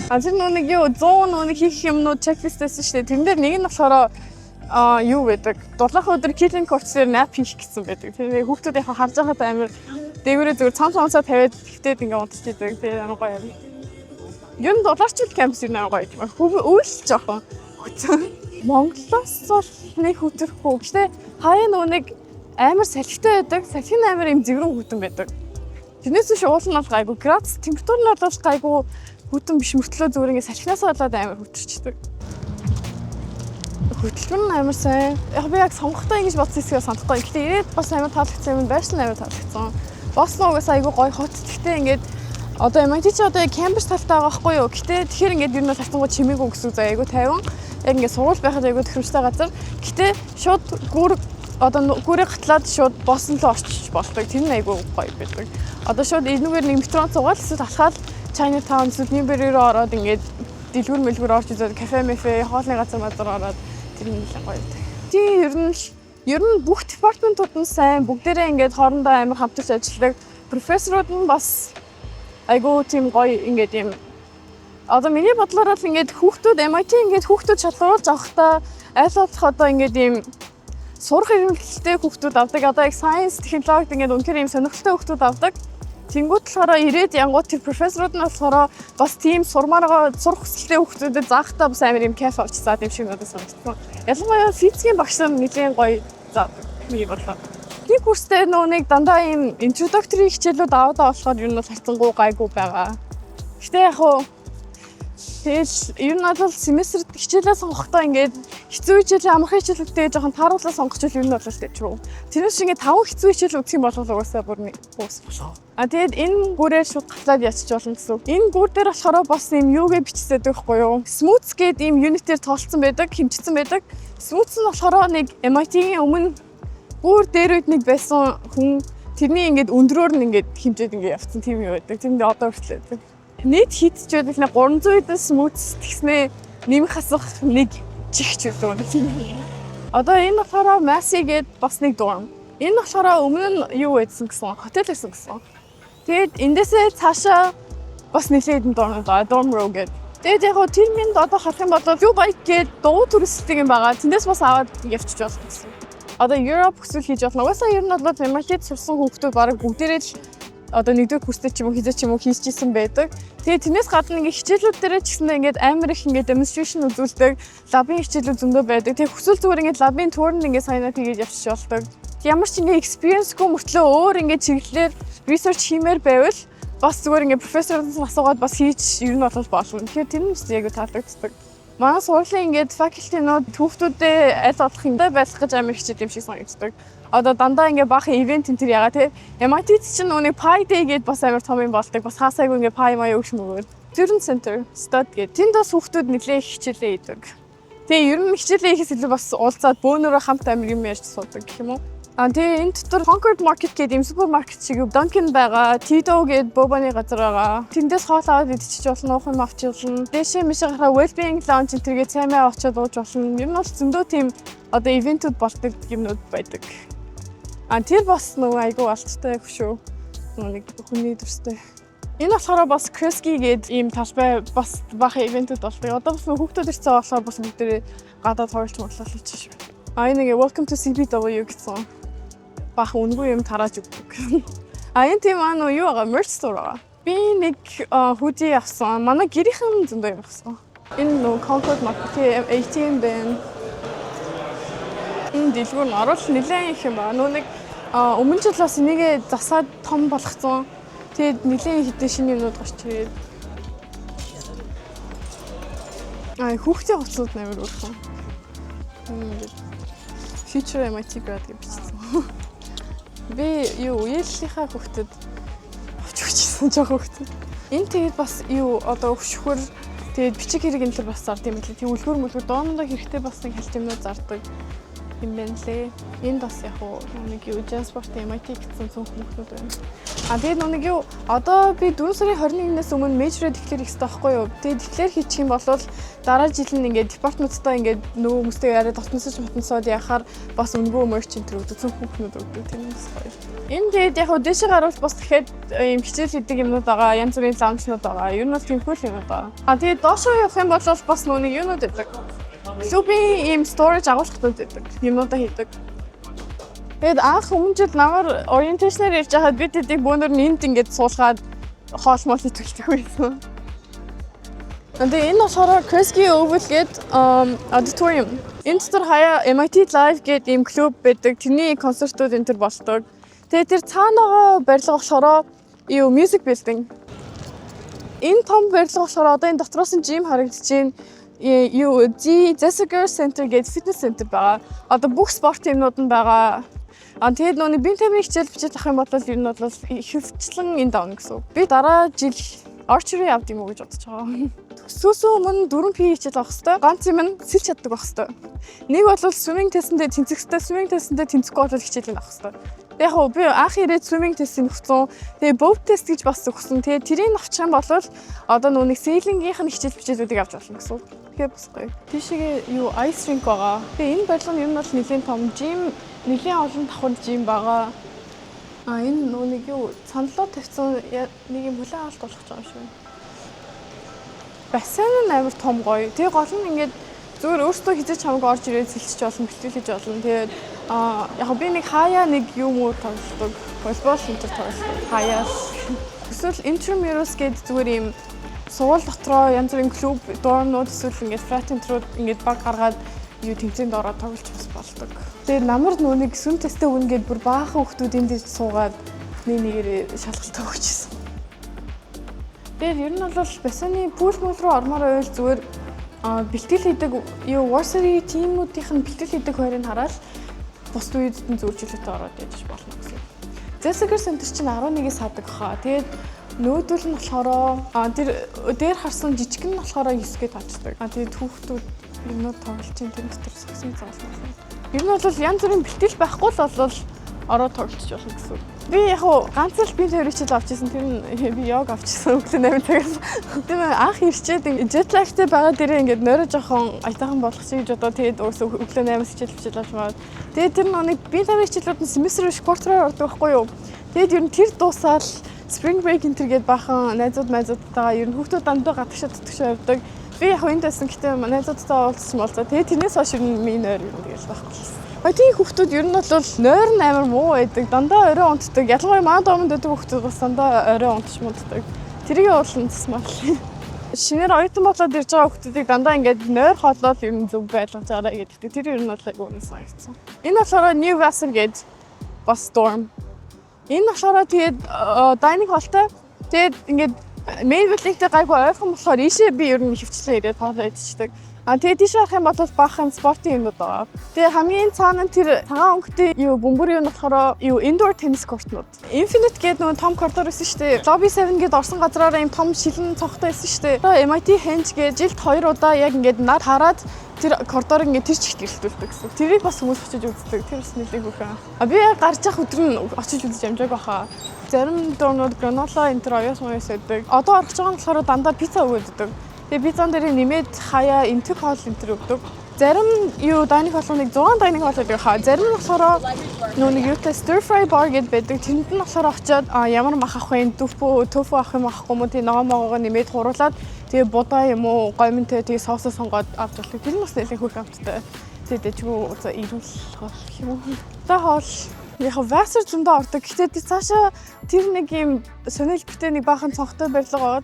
Тэр нэг юу 100 нэг хийх юмнууд чеклистэйсэн шүү дээ. Тэрэн дээр нэг нь болохоор юу байдаг. Дулаах өдөр Killing Court дээр nap хийх гэсэн байдаг. Тэгээ хүүхдүүд яг харж байхад амар дээгүүрээ зүгээр цамцаа тавиад ихтэй ингээ унтчихдаг. Тэгээ амар гоё юм. Юу н дулаарчил кампус юм амар гоё юм. Үйлч жоохон хөтөн. Монголоос бол нэг хөтөрхөө. Гэхдээ хаяа нэг амар салхитай байдаг. Салхин амар юм зэврэн хөтөн байдаг. Тэрнээс биш уул нь бол гайгүй. Градус температур нь бол гайгүй хөтөн биш мөртлөө зүгээр ингээ салхинаас болоод амар хөтөрчдөг. Хөтөлбөр нь амар сайн. Яг би яг сонгохдоо ингэж бодсон хэсгээ санахгүй. Гэхдээ ирээд бас амар таалагдсан юм байрсан амар таалагдсан. Босноо угаасаа айгүй гоё хот. Гэхдээ ингээд одоо MIT чи одоо Cambridge талтай байгаа байхгүй юу? Гэхдээ тэгэхээр ингээд юу нэ талтангууд чимээгүй гэсэн үг айгүй 50. Яг ингээд сургууль байхад айгүй төхөмжтэй газар. Гэхдээ шууд гүрээ гатлаад шууд Босton руу орчих болдог. Тэр нь айгүй гоё байдаг. Одоо шууд энэгээр нэг метрон цугаал эсвэл алхаад Chinatown эсвэл Newbury руу ороод ингээд дэлгүүр мэлгүүр орж үзээд кафе мэфе хоолны газар ороод тэр нь л гоё байдаг. Тийм ер нь бүх департаментууд нь сайн бүгдээрээ ингээд хоорондоо амар хамтарч ажилладаг. Профессорууд нь бас айгүй тийм гоё ингээд юм. Одоо миний бодлоор л ингээд хүүхдүүд MIT ингээд хүүхдүүд шалгаруулж авахдаа аль болох одоо ингээд юм сурах хэрэгэлтэй хүүхдүүд авдаг. Одоо яг science технологид ингээд үнэхээр юм сонирхолтой хүүхдүүд авдаг. Тэнгүүд болохоор ирээд янгууд тэр профессорууд нь болохоор бас тийм сурах хүсэлтэй хүүхдүүдэд заахтаа бас амар юм кайф авч заад юм шиг надад санагдсан. Ялангуяа физикийн багш нар нэлийн гоё заадаг. Миний бодлоор. Нэг курстэй нэг дандаа юм introductory хичээлүүд аваад болохоор ер нь бол хайцангуй гайгүй байгаа. Гэтэ яг хуу тэгэл ер нь бол семестрт хичээлээ сонгохдоо ингээд хэцүү хичээл амархан хичээлүүдтэй жоохон тааруулаад сонгочихвол ер нь бол тэвчрүү. Тэрнээс ингээд 5 хэцүү хичээл үзэх юм бол угаасаа бүр буус болоо. Тэгээд энэ гүрээр шууд гатлаад ячиж болно гэсэн. Энэ гүр дээр болохоор бас юм юугээ бичсэдэг байхгүй юу? Smooth гэдэг юм юнитээр тоолцсон байдаг, хэмжигдсэн байдаг. Smooth нь болохоор нэг MIT-ийн өмнө гүр дээр үед нэг байсан хүн тэрний ингээд өндрөөр нь ингээд хэмжээд ингээд явцсан тийм юм байдаг. Тэнд одоо хүртэл байдаг. Нийт хитчүүд нэг 300 эдэн smooth тэгснээ нэмэх асах нэг чихч үү. Одоо энэ болохоор Massey гээд бас нэг dorm. Энэ болохоор өмнө нь юу байсан гэсэн хотел байсан гэсэн. Тэгээд эндээсээ цаашаа бас нэлээд dorm байгаа. Dorm row гээд. Тэгээд яг гоо тэр минь одоо харах юм бол view bike гээд дуу төрөлсдөг юм байгаа. Тэндээс бас аваад явчих болно гэсэн. Одоо Europe хүсвэл хийж болно. Угаасаа ер нь бол MIT-д сурсан хүүхдүүд бараг бүгдээрээ л одоо нэгдүгээр курстэй ч юм уу хизээ ч юм уу хийчихсэн байдаг. Тэгээд тэрнээс гадна ингээ хичээлүүд дээр ч гэсэн ингээд амар их ингээ demonstration үзүүлдэг, лабын хичээлүүд зөндөө байдаг. Тэгээд хүсвэл зүгээр ингээ лабын туурнд ингээ sign up хийж явчих болдог. Ямар ч ингээ experience-гүй мөртлөө өөр ингээ чиглэлээр research хиймээр байвал бас зүгээр ингээ профессороос асуугаад бас хийж ер нь бол болно. Тэгэхээр тэр нь яг таалагддаг. Манай сургуулийн ингээд faculty-нууд хүүхдүүдэд аль болох юмдаа байх гэж амар хичээд юм шиг санагддаг. Одоо дандаа ингээ баахан ивент энэ төр ягаа тий. MIT чинь нүг Pi Day гэдээ бас амар том юм болдог. Бас хаасайгүй ингээ Pi маяг өгч мөгөөр. Student Center Stud гэдэг. Тэнд бас хүүхдүүд нэлээд их хичээлээ хийдэг. Тэгээ ер нь хичээлээ хийхээс илүү бас уулзаад бөөнөрөө хамт амар юм ярьж суудаг гэх юм уу. Тэгээ энэ дотор Concord Market гэдэг юм супермаркет шиг Dunkin байгаа, Tito гэдэг бобаны газар байгаа. Тэндээс хоол аваад идчихэж болно, уух юм авч болно. Дэшээ мишээ гараа Wellbeing Lounge тэргээ цаймаа очиод ууж болно. Ер нь бол зөндөө тийм одоо ивентүүд болдог юмнууд байдаг. Тэр бас нөгөө айгүй алттай шүү. Нэг хүний төрстэй. Энэ болохоор бас Kresge гэдэг ийм талбай бас баахан ивентүүд болдог. Одоо бас хүүхдүүд ирсэн болохоор бас бүгдээ гадаад тоглож моглол хийж байна. Нэг Welcome to CBW гэсэн баахан үнгүй юм тарааж өгдөг. Энэ тийм юу байгаа merch store байгаа. Би нэг hoodie авсан. Манай гэрийнхэн зөндөө юм авсан. Энэ нөгөө Concord Market ATM байна. Энэ дэлгүүр нь оруулах нэлээд их юм байна. Нэг өмнө жил бас энийг засаад том болгоцсон. Тэгээд нэлээд хэдэн шинэ юмнууд гарч ирээд. Хүүхдийн гоцнууд нээр өөрхөн. Future MIT grad гэж бичсэн. Би уяллынхаа хүүхдэд авч өгчихсэн жоох хүүхдэд. Энэ тэгээд бас одоо өшгөр тэгээд бичиг хэрэг энэ төр бас зард юм лээ. Тэг үлгэр дооноо хэрэгтэй бас нэг хальтимнууд зардаг юм байна лээ. Энд бас яг нэг Jansport MIT гэсэн цөөнх хүүхдүүд байна. Тэгээд нэг одоо би 4 сарын 21-ээс өмнө major declare хийх хэрэгтэй байхгүй юу? Тэгээд declare хийчих юм бол дараа жил нь ингээд департаменттай ингээд нөгөө хүмүүстэй яриад дотносод яхаар бас өнгөө merch энэ төр өгдөг цөөнх хүүхдүүд өгдөг тийм юм байна. Энэ тэгээд яг дэшээ гарвал бас дахиад юм хичээл хийдэг юмнууд байгаа, янз бүрийн lounge-нууд байгаа. Ер нь бол тиймхүү юмнууд байгаа. Тэгээд доошоо явах юм бол бас нөгөө юунууд байдаг. Клубын ийм storage агуулгууд байдаг. Юмнуудаа хийдэг. Тэгээд анх өмнө жил намар orientation-аар ярьж байхад бид тэдийг бөөнөр энд ингээд суулгаад хоол мол итгэлдэг байсан. Тэгээд энэ болохоор Kresge Oval гэдэг auditorium. Энэ дотор хаяа MIT Live гэдэг ийм клуб байдаг. Тэрний концертууд энэ төр болдог. Тэгээд тэр цаанаага барилга болохоор music building. Энэ том барилга болохоор одоо энэ дотроос нь gym харагдчихээн. Zessiger Center гэдэг fitness center байгаа. Одоо бүх спорт юмнууд нь байгаа. Тэгээд нүг бие тамирын хичээл бичиж авах юм бол ер нь бол хөвчлэн энэ давна гэсэн. Би дараа жил archery авд юм уу гэж бодож байгаа. Төсөөс өмнө 4 PE хичээл авах хэрэгтэй. Ганц юм нь сэлж чаддаг байх хэрэгтэй. Нэг бол swimming test-тэй тэнцэх хэрэгтэй. Swimming test-тэй тэнцэхгүй бол хичээлийг авах хэрэгтэй. Яг би анх ирээд swimming test-ийг өгсөн. Тэгээ boat test гэж бас өгсөн. Тэгээ тэрийг авчих юм бол одоо нүг sailing-ийнх нь хичээл бичээлүүдийг авч болно гэсэн. Тэгэхээр бас гоё. Тийшээ ice rink байгаа. Тэгээ энэ барилга нь ер нь бол нэлийн том gym, нэлийн олон давхар gym байгаа. Энэ нэг саналуу тавьсан нэг юм хүлэн авалт болох гэж байгаа юм шиг. Бассейн нь амар том гоё. Тэгээ гол нь ингээд зүгээр өөртөө хизээч хамаг орж ирээд сэлчиж болно, бэлтгэлж болно. Тэгээд яг би нэг хаяа нэг юм уу тоглодог. Волейбол центр тоглодог. Хаяас. Эсвэл Intramuros гэдэг зүгээр юм суул дотроо янз бүрийн клуб, доорнууд эсвэл ингээд фратентрууд ингээд баг гаргаад тэмцээнд ороод тоглож бас болдог. Тэгээд намар нүг сүм тесттэй үнгээд бүр баахан хүмүүс энд дэж суугаад нэгээр шалгалтаа өгчихсэн. Тэгээд ер нь бол бассейны пул мөл рүү ормоор байвал зүгээр бэлтгэл хийдэг varsity team-уудынх нь бэлтгэл хийдэг хоёрыг хараад бус үед нь зөрчилөлтөд ороод яж болно гэсэн. Zessiger Center чинь 11-ээс хаадаг хаа. Тэгээд нөөдөл нь болохоор дээр харсан жижиг нь болохоор 9-гээ таачдаг. Тэгээд хүүхдүүд юмнууд тоглож чинь тэр дотор сагсан заална. Ер нь бол янз бүрийн бэлтгэл байхгүй л бол ороод тоглож болно гэсэн. Би яг ганц л бие тавирч л авчихсан. Тэр нь би йог авчихсан өглөө 8 цагаас. Тийм анх ирчээд jet lag-тэй байгаа дээрээ ингээд нойроо жоохон айтайхан болох чи гэж одоо тэгээд өглөө 8-аас хичээл бичиж авчмаа. Тэгээд тэр нэг бие тавирч хичээлүүд нь семестр биш кварталаар ордог байхгүй юу? Тэгээд ер нь тэр дуусаад spring break энэ төр гээд бахан найзуудтайгаа ер нь хүүхдүүд дандаа гадагшаа явдаг. Би яг энд байсан гэхдээ манай найзуудтай уулзсан бол тэгээ тэрнээс хойш миний нойр юм тэгэл байхгүй. Тийм хүүхдүүд ер нь бол нойр нь амар муу байдаг. Дандаа орой унтдаг. Ялангуяа маа домонд өдөг хүүхдүүд бас дандаа орой унтж мууддаг. Тэрийг уулын тасмал. Шинээр оюутан болоод ирж байгаа хүүхдүүдийг дандаа ингээд нойр хоолол ер нь зөв байлгаж аваа гэдэг. Тэр ер нь бол айгүй санагдсан. Энэ болохоор Newcastle гээд бас Storm. Энэ болохоор тэгээд dining hall-тай. Тэгээд ингээд main building-тэй гайгүй ойрхон болохоор ийшээ би ер нь хөвчлээ ирээд хоолоо идчихдэг. Тэгээд тийш авах юм бол баахан спортын юмнууд байгаа. Тэгээд хамгийн цаана тэр цагаан өнгөтэй бөмбөр юм болохоор indoor tennis court-нууд. Infinite гэдэг нөгөө том коридор байсан шүү дээ. Lobby 7 гэдэг орсон газраараа юм том шилэн цогтой байсан шүү дээ. MIT Henge гэдэг жилд 2 удаа яг ингээд над хараад тэр коридорыг ингээд тэр чигт илтүүлдэг гэсэн. Тэрийг бас хүмүүс очиж үздэг. Тэр бас нэлээд хөөрхөн. Би гарч явах өдөр нь очиж үзэж амжааг баха. Зарим дөрнүүд гранола энэ төр оёс моёс өгдөг. Одоо орж байгаа нь болохоор дандаа пицца өгдөг. Тэгээ пиццан дээр нэмээд хаяа энтэг хоол энэ төр өгдөг. Зарим dining hall-ыг 6 dining hall гэдэг хаа. Зарим нь болохоор нэг stir fry bar гэдэг байдаг. Тэнд нь болохоор очиод ямар мах авах вэ? Тофу авах юм авахгүй юм уу? Тэгээ ногоомоогоо нэмээд хуруулад тэгээ будаа юм уу? Гоминтэй тэгээ соосоо сонгоод авч болдог. Тэр нь бас нэлээд хөрх амттай. Тэгээ дэжгүй ирүүл хоол юм уу? За хоол яг васер зөндөө ордог. Гэхдээ цаашаа тэр нэг юм сонирхол битээ нэг баахан цонхтой барилга байгаа.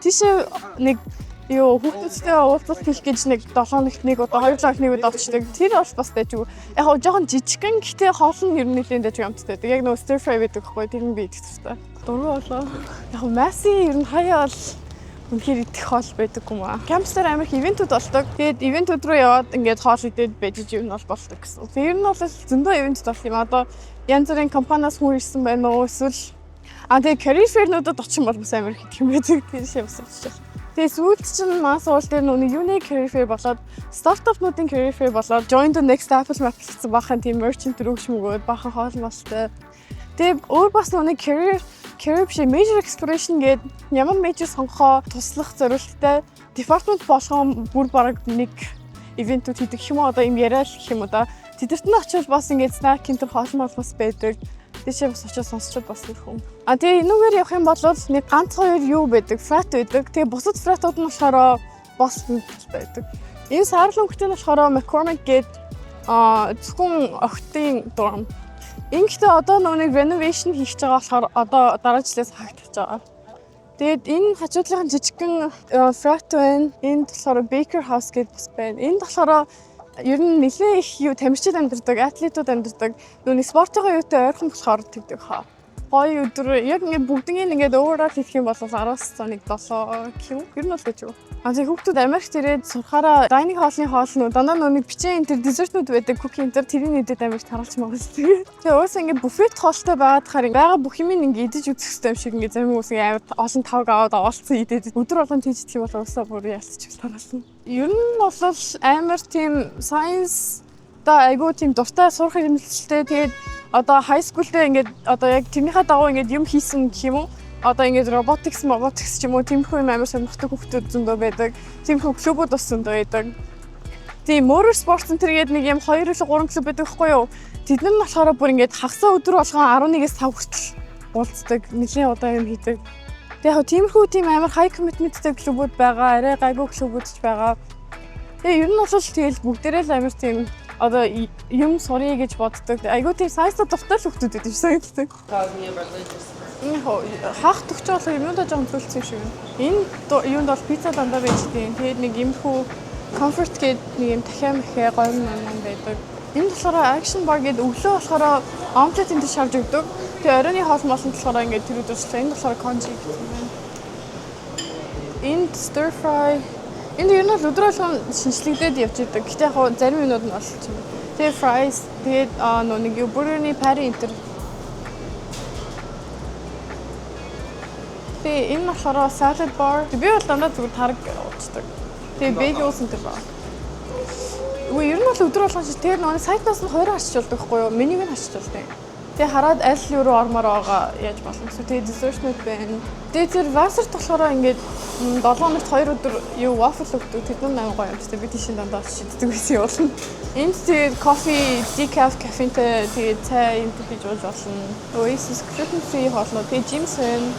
Тийшээ нэг хүүхдүүдтэй уулзалт хийх гэж нэг 7 хоногт нэг удаа 2 хоногт нэг удаа очдог. Тэр бас дайжгүй. Яг жоохон жижигхэн гэхдээ хоол нь ер нь нэлээд дайжгүй амттай. Яг нөгөө stir fry байдаг байхгүй тэр нь би идэх хэрэгтэй. Дуруу болоо. Яг масси ер нь хаяа бол үнэхээр идэх хоол байдаг юм аа. Кампстер амар их ивентүүд болдог. Тэгээд ивентүүд рүү яваад ингээд хоол идээд байж юм бол болдог гэсэн. Тэр нь бол зөндөө ивент болох юм. Одоо янз бүрийн компаниас хүн ирсэн байна уу? Эсвэл тэгээ career fair-нуудад очих юм бол бас амар их идэх юм байдаг. Тэр шиг бас болчих. Тэгээ сүүлд чинь мас уул дээр нүг юуны career fair болоод стартапнуудын career fair болоод join the next Apple гэсэн бахан тийм merchant рүүгш мөгөөд бахан хоол малтай. Тэгээ өөр бас нүг career биш major exploration гээд ямар major сонгохоо туслах зорилттой department болгоом бүр бараг нэг ивентүүд хийдэг юм уу одоо юм яриа л гэх юм уу да. Тэдэрт нь очивол бас ингээд snack энэ төр хоол мал бас байдаг. Тийшээ бас очиж сонсчод бас ирэх юм. Тэгээ энүүгээр явах юм бол нэг ганц хоёр юу байдаг, frat байдаг. Тэгээ бусад fratууд нь болохоор бос байдаг. Энэ саарлан өнгөтэй нь болохоор McCormick гээд зөвхөн охтын dorm. Ингээд одоо нэг renovation хийж байгаа болохоор одоо дараа жилээс хаагтаж байгаа. Тэгээд энэ хажуудлын жижигхэн frat байна. Энд болохоор Baker House гэдэг бас байна. Энд болохоор ер нь нэлээд их тамирчид амьдардаг, атлетууд амьдардаг. Нүг спортын юутай ойрхон болохоор тэгдэг хаа. Гоё өдөр яг ингээд бүгднийг ингээд өөрөөр хийх юм бол 10-аас 1-7 гэх юм. Ер нь бол гэж юу. Тэгээ хүүхдүүд Америкт ирээд сурахаараа dining hall-ын хоолнууд дандаа нүг бичээ энэ төр десертнүүд байдаг, cookie энэ төр тэрийн нэдэд Америкт харуулж магадгүй. Тэгээ уусаа ингээд буфет хоолтой байгаад харин байгаа бүх юм ингээд идэж үзэх хэрэгтэй юм шиг ингээд зарим хүмүүс амар олон тавг аваад овоолцсон идээд өдөр болгон тийждэх юм бол уусаа бүр ялцчих тараасан. Ер нь бол амар тийм science да айгуу тийм дуртай сурах хэмнэлттэй тэгээд одоо high school дээр ингээд одоо яг тэрнийхээ дагуу ингээд юм хийсэн гэх юм уу? Одоо ингээд robotics ч юм уу тиймэрхүү юм амар сонирхдаг хүүхдүүд зөндөө байдаг. Тиймэрхүү клубүүд бас зөндөө байдаг. Тийм motorsports энэ нэг юм 2 или 3 клуб байдаг хгүй юу? Тэд нар нь болохоор бүр ингээд хагасаа өдөр болгон 11-ээс 5 хүртэл уулздаг. Нэлийн удаа юм хийдэг. Тэгээ яг тиймэрхүү тийм амар high commitmentтэй клубүүд байгаа, арай гайгүй клубүүд ч байгаа. Тэгээ ер нь бол тэгэл бүгдээрээ л амар тийм одоо юм сурья гэж боддог. Айгуу тийм science дуртай л хүүхдүүд байдаг санагддаг. Хаах төгч болох юмудаа жоохон төлцсөн юм шиг байна. Энэ юунд бол пицца дандаа байждیں۔ Тэгээд нэг юмхүү comfort гээд нэг юм дахиад махаа гоё юм байдаг. Энэ болохоор action bar гээд өглөө болохоор omelet энэ шавж өгдөг. Тэгээ оройны хоол молон болохоор ингээд тэр өдөрчлээ. Энэ болохоор congee гэх юм байна. Энэ stir fry. Энд ер нь л өдөр болгон шинжлэгдээд явж идэг. Гэтэ яг зарим юмнууд нь олж юм. Тэгээ fries, тэгээд нэг burger-ны patty энэ төр. Тэгээ энэ болохоор salad bar. Би бол дандаа зүгээр тараг уучдаг. Тэгээ bagels энэ төр ба. Ер нь бол өдөр болгон тэр нэг сайтнаас нь 20 харчиж болдог хгүй юу? Менюг нь харчиж болдог. Тэгээ хараад аль юу руу ормоор байгаа яаж болох вэ? Тэгээ dessert-нүүд байна. Тэгээ тэр васерт болохоор ингээд 7 хоногт 2 өдөр юу waffle өгдөг. Тэд нар амар гоё юм чи би тийш дандаа очиж иддэг байсан юм. Энд тэгээ coffee, decaf, caffeine-тэй тэгээ цай юм хийж болж болно. Oasis gluten free хоолнууд. Тэгээ Jim's байна.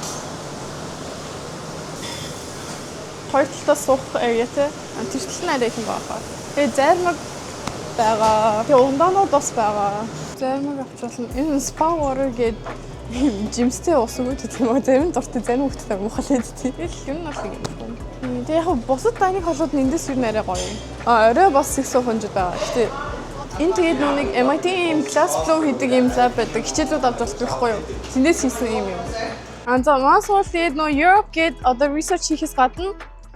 хоёр талаас суух area-тэй. Тэр тал нь арай их юм байна. Тэгээ зармаг байгаа. Тэгээ ундаанууд бас байгаа. Зармаг авчвал энэ spa water гэдэг жимстэй ус өгөөд гэх юм уу. Зарим дуртай, зарим хүүхдтэй муухай л дээ. Тэгэл юм бол юм. Тэгээ яг бусад дайны холууд эндээс юу нэрээ гоё. Орой бас их суухан байгаа. Гэтэ энэ тэгээд нэг MIT class flow хийдэг юм lab байдаг. Хичээлүүд авч болдог байхгүй юу? Тэндээс хийсэн юм. За маань суул тэгээд Europe гээд одоо research хийхээс гадна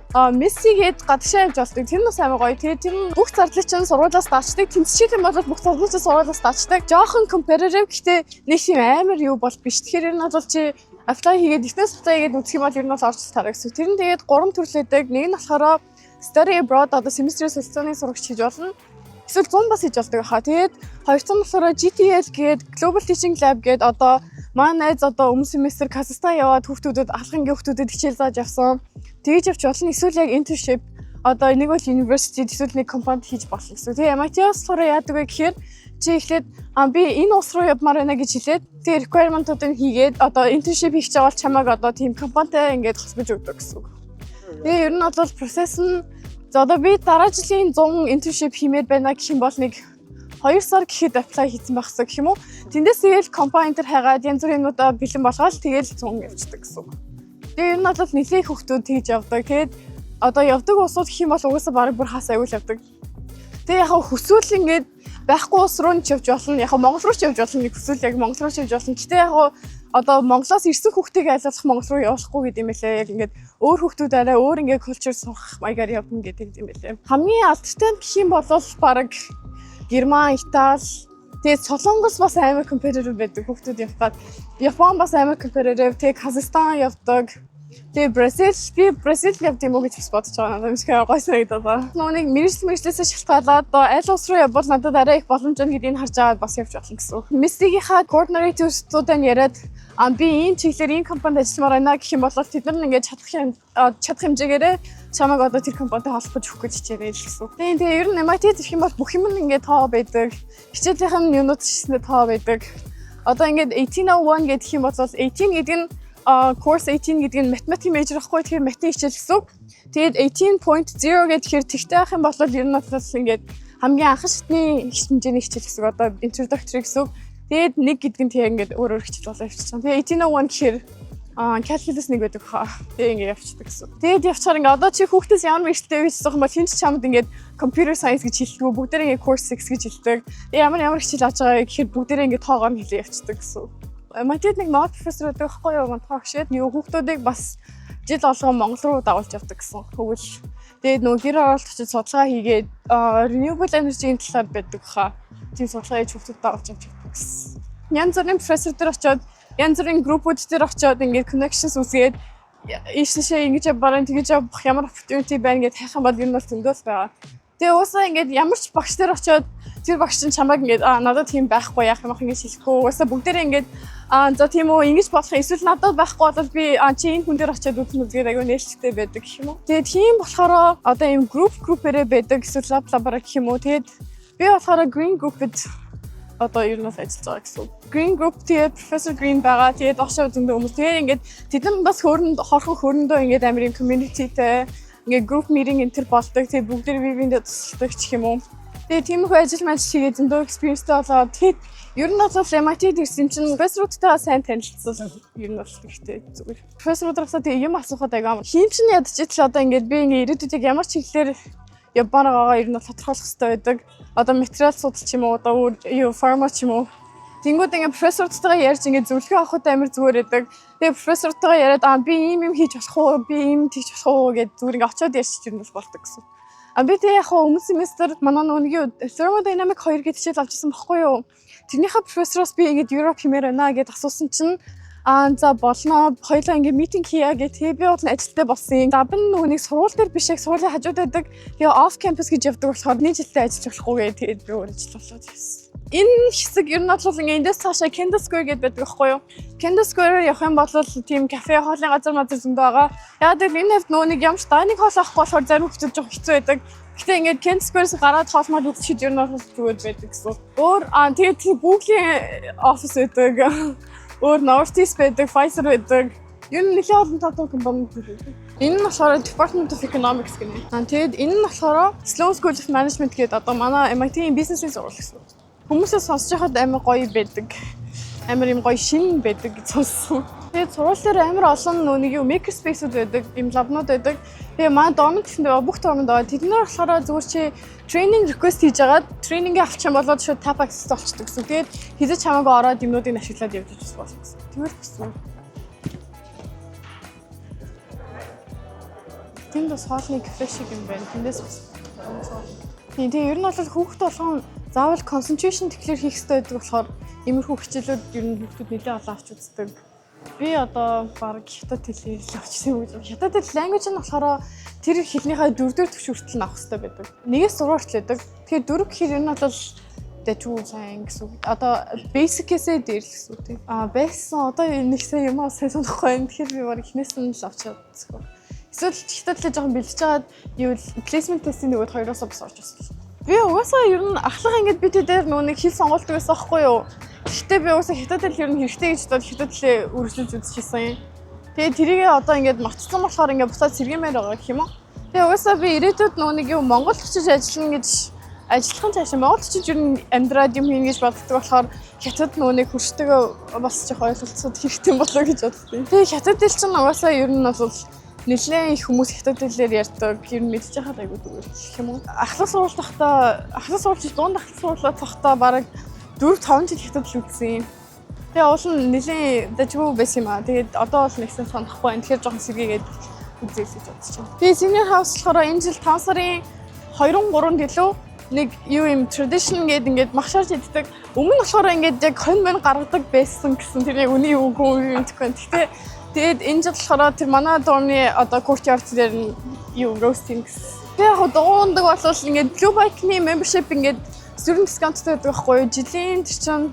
Месси гээд гадагшаа явж болдог. Тэр нь сайн гоё. Тэгээд тэр нь бүх зардлыг чинь сургуулиас даачдаг. Тэмцэж юм бол бүх зардлыг чинь сургуулиас даачдаг. Жохон competitive гэхдээ нэг тийм амар юу бол биш. Тэгэхээр энэ бол чи apply хийгээд defense apply хийгээд үзэх юм бол ер нь бол орж тарах гэсэн. Тэр нь тэгээд 3 төрлөөдөг. Нэг нь болохоор study abroad одоо семестрийн солилцооны сурагч хийж болно. Эсвэл 100 бас хийж болдог хаа. Тэгээд хоёр дахь нь болохоор GTL гээд Global Teaching Lab гээд одоо манай найз одоо өмнө семестр Казахстан яваад хүүхдүүдэд алхангийн хүүхдүүдэд хичээл зааж явсан. Тэгж явж болно. Эсвэл яг internship одоо нэг бол university эсвэл нэг компанид хийж болно гэсэн. Тэгээ MIT-аас болохоор яадаг вэ гэхээр чи эхлээд би энэ улс руу явмаар байна гэж хэлээд тэгээ requirement-уудыг хийгээд одоо internship хийж байгаа бол чамайг одоо team компанитай ингээд хосгож өгдөг гэсэн үг. Тэгээ ер нь бол процесс нь за одоо би дараа жилийн 100 internship хиймээр байна гэх юм бол нэг 2 сар гэхэд apply хийсэн байх гэсэн юм уу. Тэндээс тэгэл компани дээр хайгаад янз бүрийн юмудаа бэлэн болгоод тэгэл 100 явчихдаг гэсэн. Тэгээ ер нь бол нэлээд хүүхдүүд хийж явдаг. Тэгээд одоо явдаг улсууд гэх юм бол угаасаа бараг бүр хас аюул явдаг. Тэгээ яг хүсвэл ингээд байхгүй улс руу ч явж болно. Яг Монгол руу ч явж болно. Нэг хүсвэл яг Монгол руу ч явж болно. Гэтэ яг одоо Монголоос ирсэн хүүхдийг айлуулах Монгол руу явуулахгүй гэдэг юм байлээ. Яг ингээд өөр хүүхдүүд арай өөр ингээд culture сурах маягаар явна гэдэг юм байлээ. Хамгийн алдартай гэх юм бол бараг Герман, Итали, тэгээд Солонгос бас амар competitive байдаг хүүхдүүд яваад. Япон бас амар competitive, тэгээд Казахстан явдаг. Тэгээд Бразил явд юм уу гэж бодож байгаа. Надад мэдээ гой санагдаад. Нүг мэржлээсээ шалтгаалаад аль улс руу явбал надад арай их боломж байна гэдгийг харж аваад бас явж болно гэсэн. Мессигийнхаа coordinator-уудаа яриад би ийм чиглэлээр ийм компанид ажилламаар байна гэх юм бол тэд нар ингээд чадах хэмжээгээрээ чамайг одоо тэр компанитай холбож өгөх гэж хичээрээ л гэсэн. Тэгээ ер нь MIT гэх юм бол бүх юм ингээд тоо байдаг. Хичээлийнхэн юмнууд шишнээ тоо байдаг. Одоо ингээд 1801 гэх юм бол 18 гэдэг нь course 18 гэдэг нь математик major ахгүй тэгэхээр математик хичээл гэсэн. Тэгээд 18.0 гэхээр тэгтэй ах юм бол ер нь бол ингээд хамгийн анхан шатны хэмжээний хичээл гэсэн. Одоо introductory гэсэн. Тэгээд нэг гэдэг нь тэгээ ингээд өөр хичээл болоо явчихсан. Тэгээ 1801 гэхээр calculus нэг байдаг хаа. Тэгээ ингээд явчихдаг гэсэн. Тэгээд явчаар ингээд одоо чи хүүхдээс ямар мэргэжлтэй гэж асуух юм бол хинч чамд ингээд computer science гэж хэлдэг. Бүгдээрээ ингээд course 6 гэж хэлдэг. Тэгээ ямар хичээл авч байгаа гэхээр бүгдээрээ ингээд тоогоор нь хэлээ явчихдаг гэсэн. Математик нэг мод профессор байдаг байхгүй юу мантаа гişэд юу хүүхдүүдийг бас жил болгон Монгол руу дагуулж явдаг гэсэн. Тэгвэл тэгээд нөгөө гэр оролт очиж судалгаа хийгээд renewable energy-ийн талаар байдаг хаа. Тийм судалгаа хийж хүүхдүүд дагуулж явдаг гэсэн. Янз бүрийн профессор дээр очиод янз бүрийн группүүд дээр очиод ингээд connections үүсгээд ийшээ ингэж баран тэгэж явах ямар opportunity байна гэдээ хайх юм бол энэ бол зөндөл байгаа. Тэгээ уусаа ингээд ямар ч багш дээр очиод тэр багш чинь чамайг ингээд надад тийм байхгүй яах юм ах ингэж хэлэхгүй. Уусаа бүгдээрээ ингээд за тийм үү ингэж болох эсвэл надад байхгүй бол би чи энэ хүн дээр очиод үзэн үзгээд аягүй нээлттэй байдаг гэх юм уу. Тэгээд тийм болохоор одоо ийм группэрээ байдаг эсвэл лабараа гэх юм уу. Тэгээд би болохоор green group-д одоо ер нь ажиллаж байгаа гэсэн. Green group тэгээд Professor Green байгаа. Тэгээд дошоо зөндөө хүмүүс. Тэгээд ингээд тэд нар бас хорхон хөрөндөө ингээд амирын community-тэй ингээд group meeting энэ төр болдог. Тэгээд бүгд бивэндээ тусалдаг гэх юм уу. Тэгээд тиймэрхүү ажил хийгээд зөндөө experience-тэй болоод тэгээд ер нь бол MIT-д ирсэн чинь профессоруудтайгаа сайн танилцсан ер нь бол ихтэй зүгээр. Профессоруудаас тэгээд юм асуухад аяга хин чинь ядчихл одоо ингээд би ингээд ирээдүйд ямар чиглэлээр явбаар байгаагаа ер нь тодорхойлох хэрэгтэй байдаг. Одоо материал судалж юм уу одоо юу фарма ч юм уу. Тэнгүүд ингээд профессорудтайгаа ярьж ингээд зөвлөгөө авахд амар зүгээр байдаг. Тэгээ профессорудтайгаа яриад би ийм хийж болох уу, би ийм хийж болох уу гэж зүгээр ингээд очиод ярьчих юм бол болдог гэсэн. Би тэгээ яг өмнө семестр манай нүгийн thermodynamic 2 гэдэг хичээл авчихсан байхгүй юу. Тэрнийхээ профессороос би ингээд Europe хэмээр байна гэд асуусан чинь за болно. Хоёулаа ингээд митинг хийя гэх. Би бол ажилтаа болсон. Дабн нүг сургууль дээр биш яг сургуулийн хажууд байдаг. Тэгээ off campus гэж явдаг болохоор нэг жилдээ ажиллаж болохгүй гэ. Тэгээд би өөр ажил болоод ирсэн. Энэ хэсэг ер нь бол ингээд эндээс цаашаа Kendall Square гэдэг байдаг байхгүй юу? Kendall Square явах юм бол тийм кафе хоолны газар зөндөө байгаа. Яг л энэ хэвд нэг ямар ч дайныг хоол авахгүй болохоор зарим хүмүүс жоох хэцүү байдаг. Гэтэ ингээд Kendall Square-с гараад хоолмол үзчихэд ер нь бол зүгээр байдаг гэсэн. Өөр тэгээд Google-ийн офис байдаг. Өөр Northeast байдаг, Pfizer байдаг. Ер нь нэхээ олон татвар компани байдаг. Энэ нь болохоор Department of Economics гэнэ. Тэгээд энэ нь болохоор Sloan School of Management гэдэг одоо манай MIT-ийн бизнесийн сургууль гэсэн. Хүмүүсээ сонсож байхад амар гоё байдаг. Амар юм гоё шин байдаг гэж сонссон. Тэгээд сургууль дээр амар олон нэг юу makerspace-үүд байдаг, юм лабнууд байдаг. Тэгээ манай dorm гэсэндээ бүх dorm-д байгаа. Тэднэр болохоор зүгээр чи training request хийж агаад тренингээ авчих юм бол шууд tap access олчдөг гэсэн. Тэгээд хизэж хамаагүй ороод юмнуудыг ашиглаад явж болно гэсэн. Тэгвэл гэсэн. Тэнд бас хоолны кафе шиг юм байна. Тэндээс бас. Тэгээ ер нь бол хүүхэд болгон заавал concentration тэгэхээр хийх хэрэгтэй байдаг болохоор иймэрхүү хичээлүүд ер нь хүүхдүүд нэлээд олон авч үздэг. Би одоо баг хятад хэлээр л авчихсан юм гэж. Хятад хэл language нь болохоор тэр хэлнийхээ 4-р төвч хүртэл нь авах хэрэгтэй байдаг. Нэгээс 6 хүртэл байдаг. Тэгэхээр 4 гэхээр энэ бол дэжүү сайн гэсэн үг. Одоо basic-ээсээ дээр л гэсэн үг тийм. Бэйсэн одоо нэгсээ юм аа сайн санахгүй байна. Тэгэхээр би баг эхнээс нь л авчаад згөө. Эсвэл хятад хэлээ жоохон бэлдэж хагаад юу placement test-ийн нөгөөд хоёроосоо бас орж ирсэн. Би угаасаа ер нь ахлах ингээд бид дээр нэг хэл сонголдог байсан аахгүй юу? Гэхдээ би угаасаа хятад хэл ер нь хэрэгтэй гэж бодоод хятад хэлээ үргэлжлүүлж үзчихсэн. Тэгээд тэрийгээ одоо ингээд мартсан болохоор ингээд буцаад сэргэмээр байгаа гэх юм уу? Тэгээ угаасаа би ирээдүйд нэг юу Монгол очиж ажиллана гэж ажиллахын цаашаа Монгол очиж ер нь амьдраад юм хийнэ гэж боддог болохоор хятад нэг хөрштэйгээ бас жоох ойлголцоод хэрэгтэй болоо гэж боддیں۔ Тэгээ хятад хэл чинь угаасаа ер нь бол нэлээд их хүмүүс хятад хэлээр ярьдаг, ер нь мэдж байхад айгүй зүгээр гэх юм уу. Ахлах сургууль тахта, ахлах сургууль дунд ахлах сургууль тахта бараг 4-5 жил хятад л үзсэн. Тэгээ уул нь нэлээд дэжгүй байсан юм аа. Тэгээд одоо бол нэгсэн санахгүй байна. Тэгэхээр жоохон сэргийгээд үзээл гэж бодож байна. Би senior house болохоор энэ жил 5 сарын 2-3-нд илүү нэг юу юм tradition гэдэг ингээд махшаарч иддэг. Өмнө нь болохоор ингээд яг 20 мянга гаргадаг байсан гэсэн тэр яг үний үг юм тэгэхгүй. Гэхдээ тэгээд энэ жил болохоор тэр манай dorm-ны одоо courtyard дээр нь юу roasting гэсэн. Тэгээ яг дуундаг бол ингээд Blue Bike-ны membership ингээд student discount-тай байдаг байхгүй юу? Жилийн тэр чинь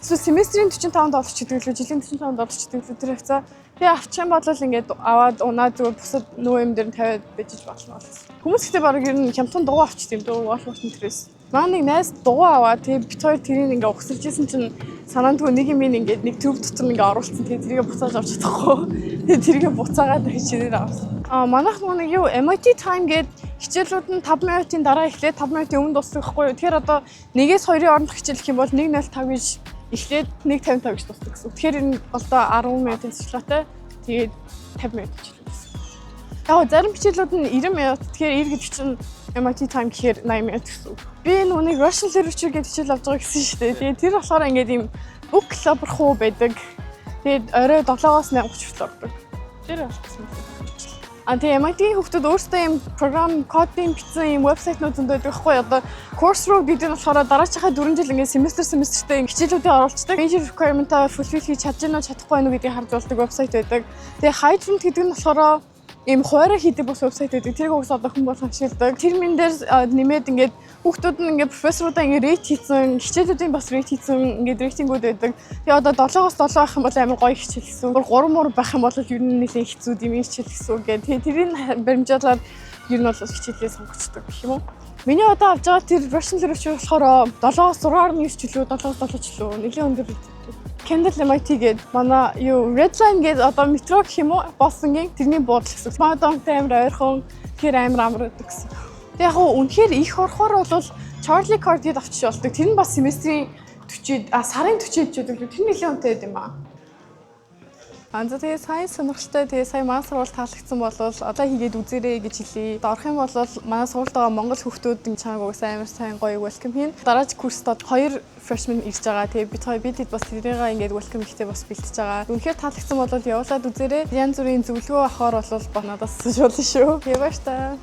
эсвэл семестрийн $45 ч гэдэг лөө жилийн $45 ч гэдэг лөө тэр хавцаа. Тэгээ авчих юм бол ингээд аваад унаа зүгээр бусад нөө юм дээр нь тавиад байж болно. Хүмүүс ихтэй баг ер нь хямдхан дугуй авчих тийм дөө Walmart интерес. Маа нэг найз дугуй аваа тэгээ бит хоёр тэрийг ингээд угсарч исэн чинь санаандгүй нэг юм ингээд нэг төв дотор ингээд оруулсан. Тэгээ тэрийг буцааж авч чадахгүй. Тэгээ тэрийг буцаагаад хичээлээр авсан. Манайх нэг юу MIT time гээд хичээлүүд нь 5 минутын дараа эхлээд 5 минутын өмнө дуусдаг байхгүй юу. Тэгэхээр одоо 1-ээс 2-ын хооронд хичээл гэх юм бол 1:05 гэж эхлээд 1:55 гэж дуусдаг гэсэн. Тэгэхээр энэ одоо 10 минутын цэцлэгтэй. Тэгээд 50 минут хичээл гэсэн. Яг зарим хичээлүүд нь 90 минут. Тэгэхээр ир гэдэг чинь MIT time гэхээр 80 минут гэсэн. Би нүг Russian literature гэдэг хичээл авч байгаа гэсэн шүү дээ. Тэгээд тэр болохоор ингээд юм book club руу байдаг. Тэгээд орой 7-оос 8 хүртэл ордог. Тэр болсон. Тэгээ MIT-ийн хүүхдүүд өөрсдөө юм програм кодын бичсэн юм вебсайтнууд зөндөө байдаг байхгүй одоо course row гэдэг нь болохоор дараачихаа 4 жил ингээд семестртэй хичээлүүдээ оруулцдаг. Major requirement-а fulfill хийж чадж гэнэ чадахгүй байна уу гэдгийг харжуулдаг вебсайт байдаг. Тэгээ Hydrant гэдэг нь болохоор ийм хуурай хийдэг бас вебсайт байдаг. Тэрийг угсаа одоо хүн болгон ашигладаг. Тэрмэн дээр нэмээд ингээд хүүхдүүд нь ингээд профессорудаа ингээд рейт хийсэн, хичээлүүдийн бас рейт хийсэн ингээд рейтингүүд байдаг. Тэгээ одоо 7-оос 7 байх юм бол амар гоё хичээл гэсэн. 3 байх юм бол ер нь нэлээд хэцүү юм хичээл гэсэн үг гэх. Тэгээ тэрийг баримжаалаад ер нь бол хичээлээ сонгочдөг гэх юм уу. Миний одоо авч байгаа тэр Russian literature болохоор 7-оос 6.9 ч лөө 7-оос 7 ч лөө нэлээд өндөр. Kendall MIT гээд манай юу Redline гээд одоо метро гэх юм уу Бостонгийн тэрний буудлага гэсэн. Мадонтай амар ойрхон тэр амар амар гэдэг гэсэн. Тэг яг үнэхээр их орохоор бол Charlie Card гээд авчиж болдог. Тэр нь бас семестрийн 40 сарын 40 гэж байдаг. Тэр нэлээд үнэтэй байд юм аа. За тэгээ сайн сонирхолтой тэгээ сая манай сургууль таалагдсан бол одоо хийгээд үзээрэй гэж хэлье. Орох юм бол манай сургуульд байгаа монгол хүүхдүүд чамайг угсаа амар сайн гоё welcome хийн. Дараач курст 2 freshman ирж байгаа. Тэгээ бид бас тэрийг ингээд welcome ихтэй бас бэлтэж байгаа. Үнэхээр таалагдсан бол явуулаад үзээрэй. Янз бүрийн зөвлөгөө авахар бол надаас асууж болно шүү. Тэгээ баяр та.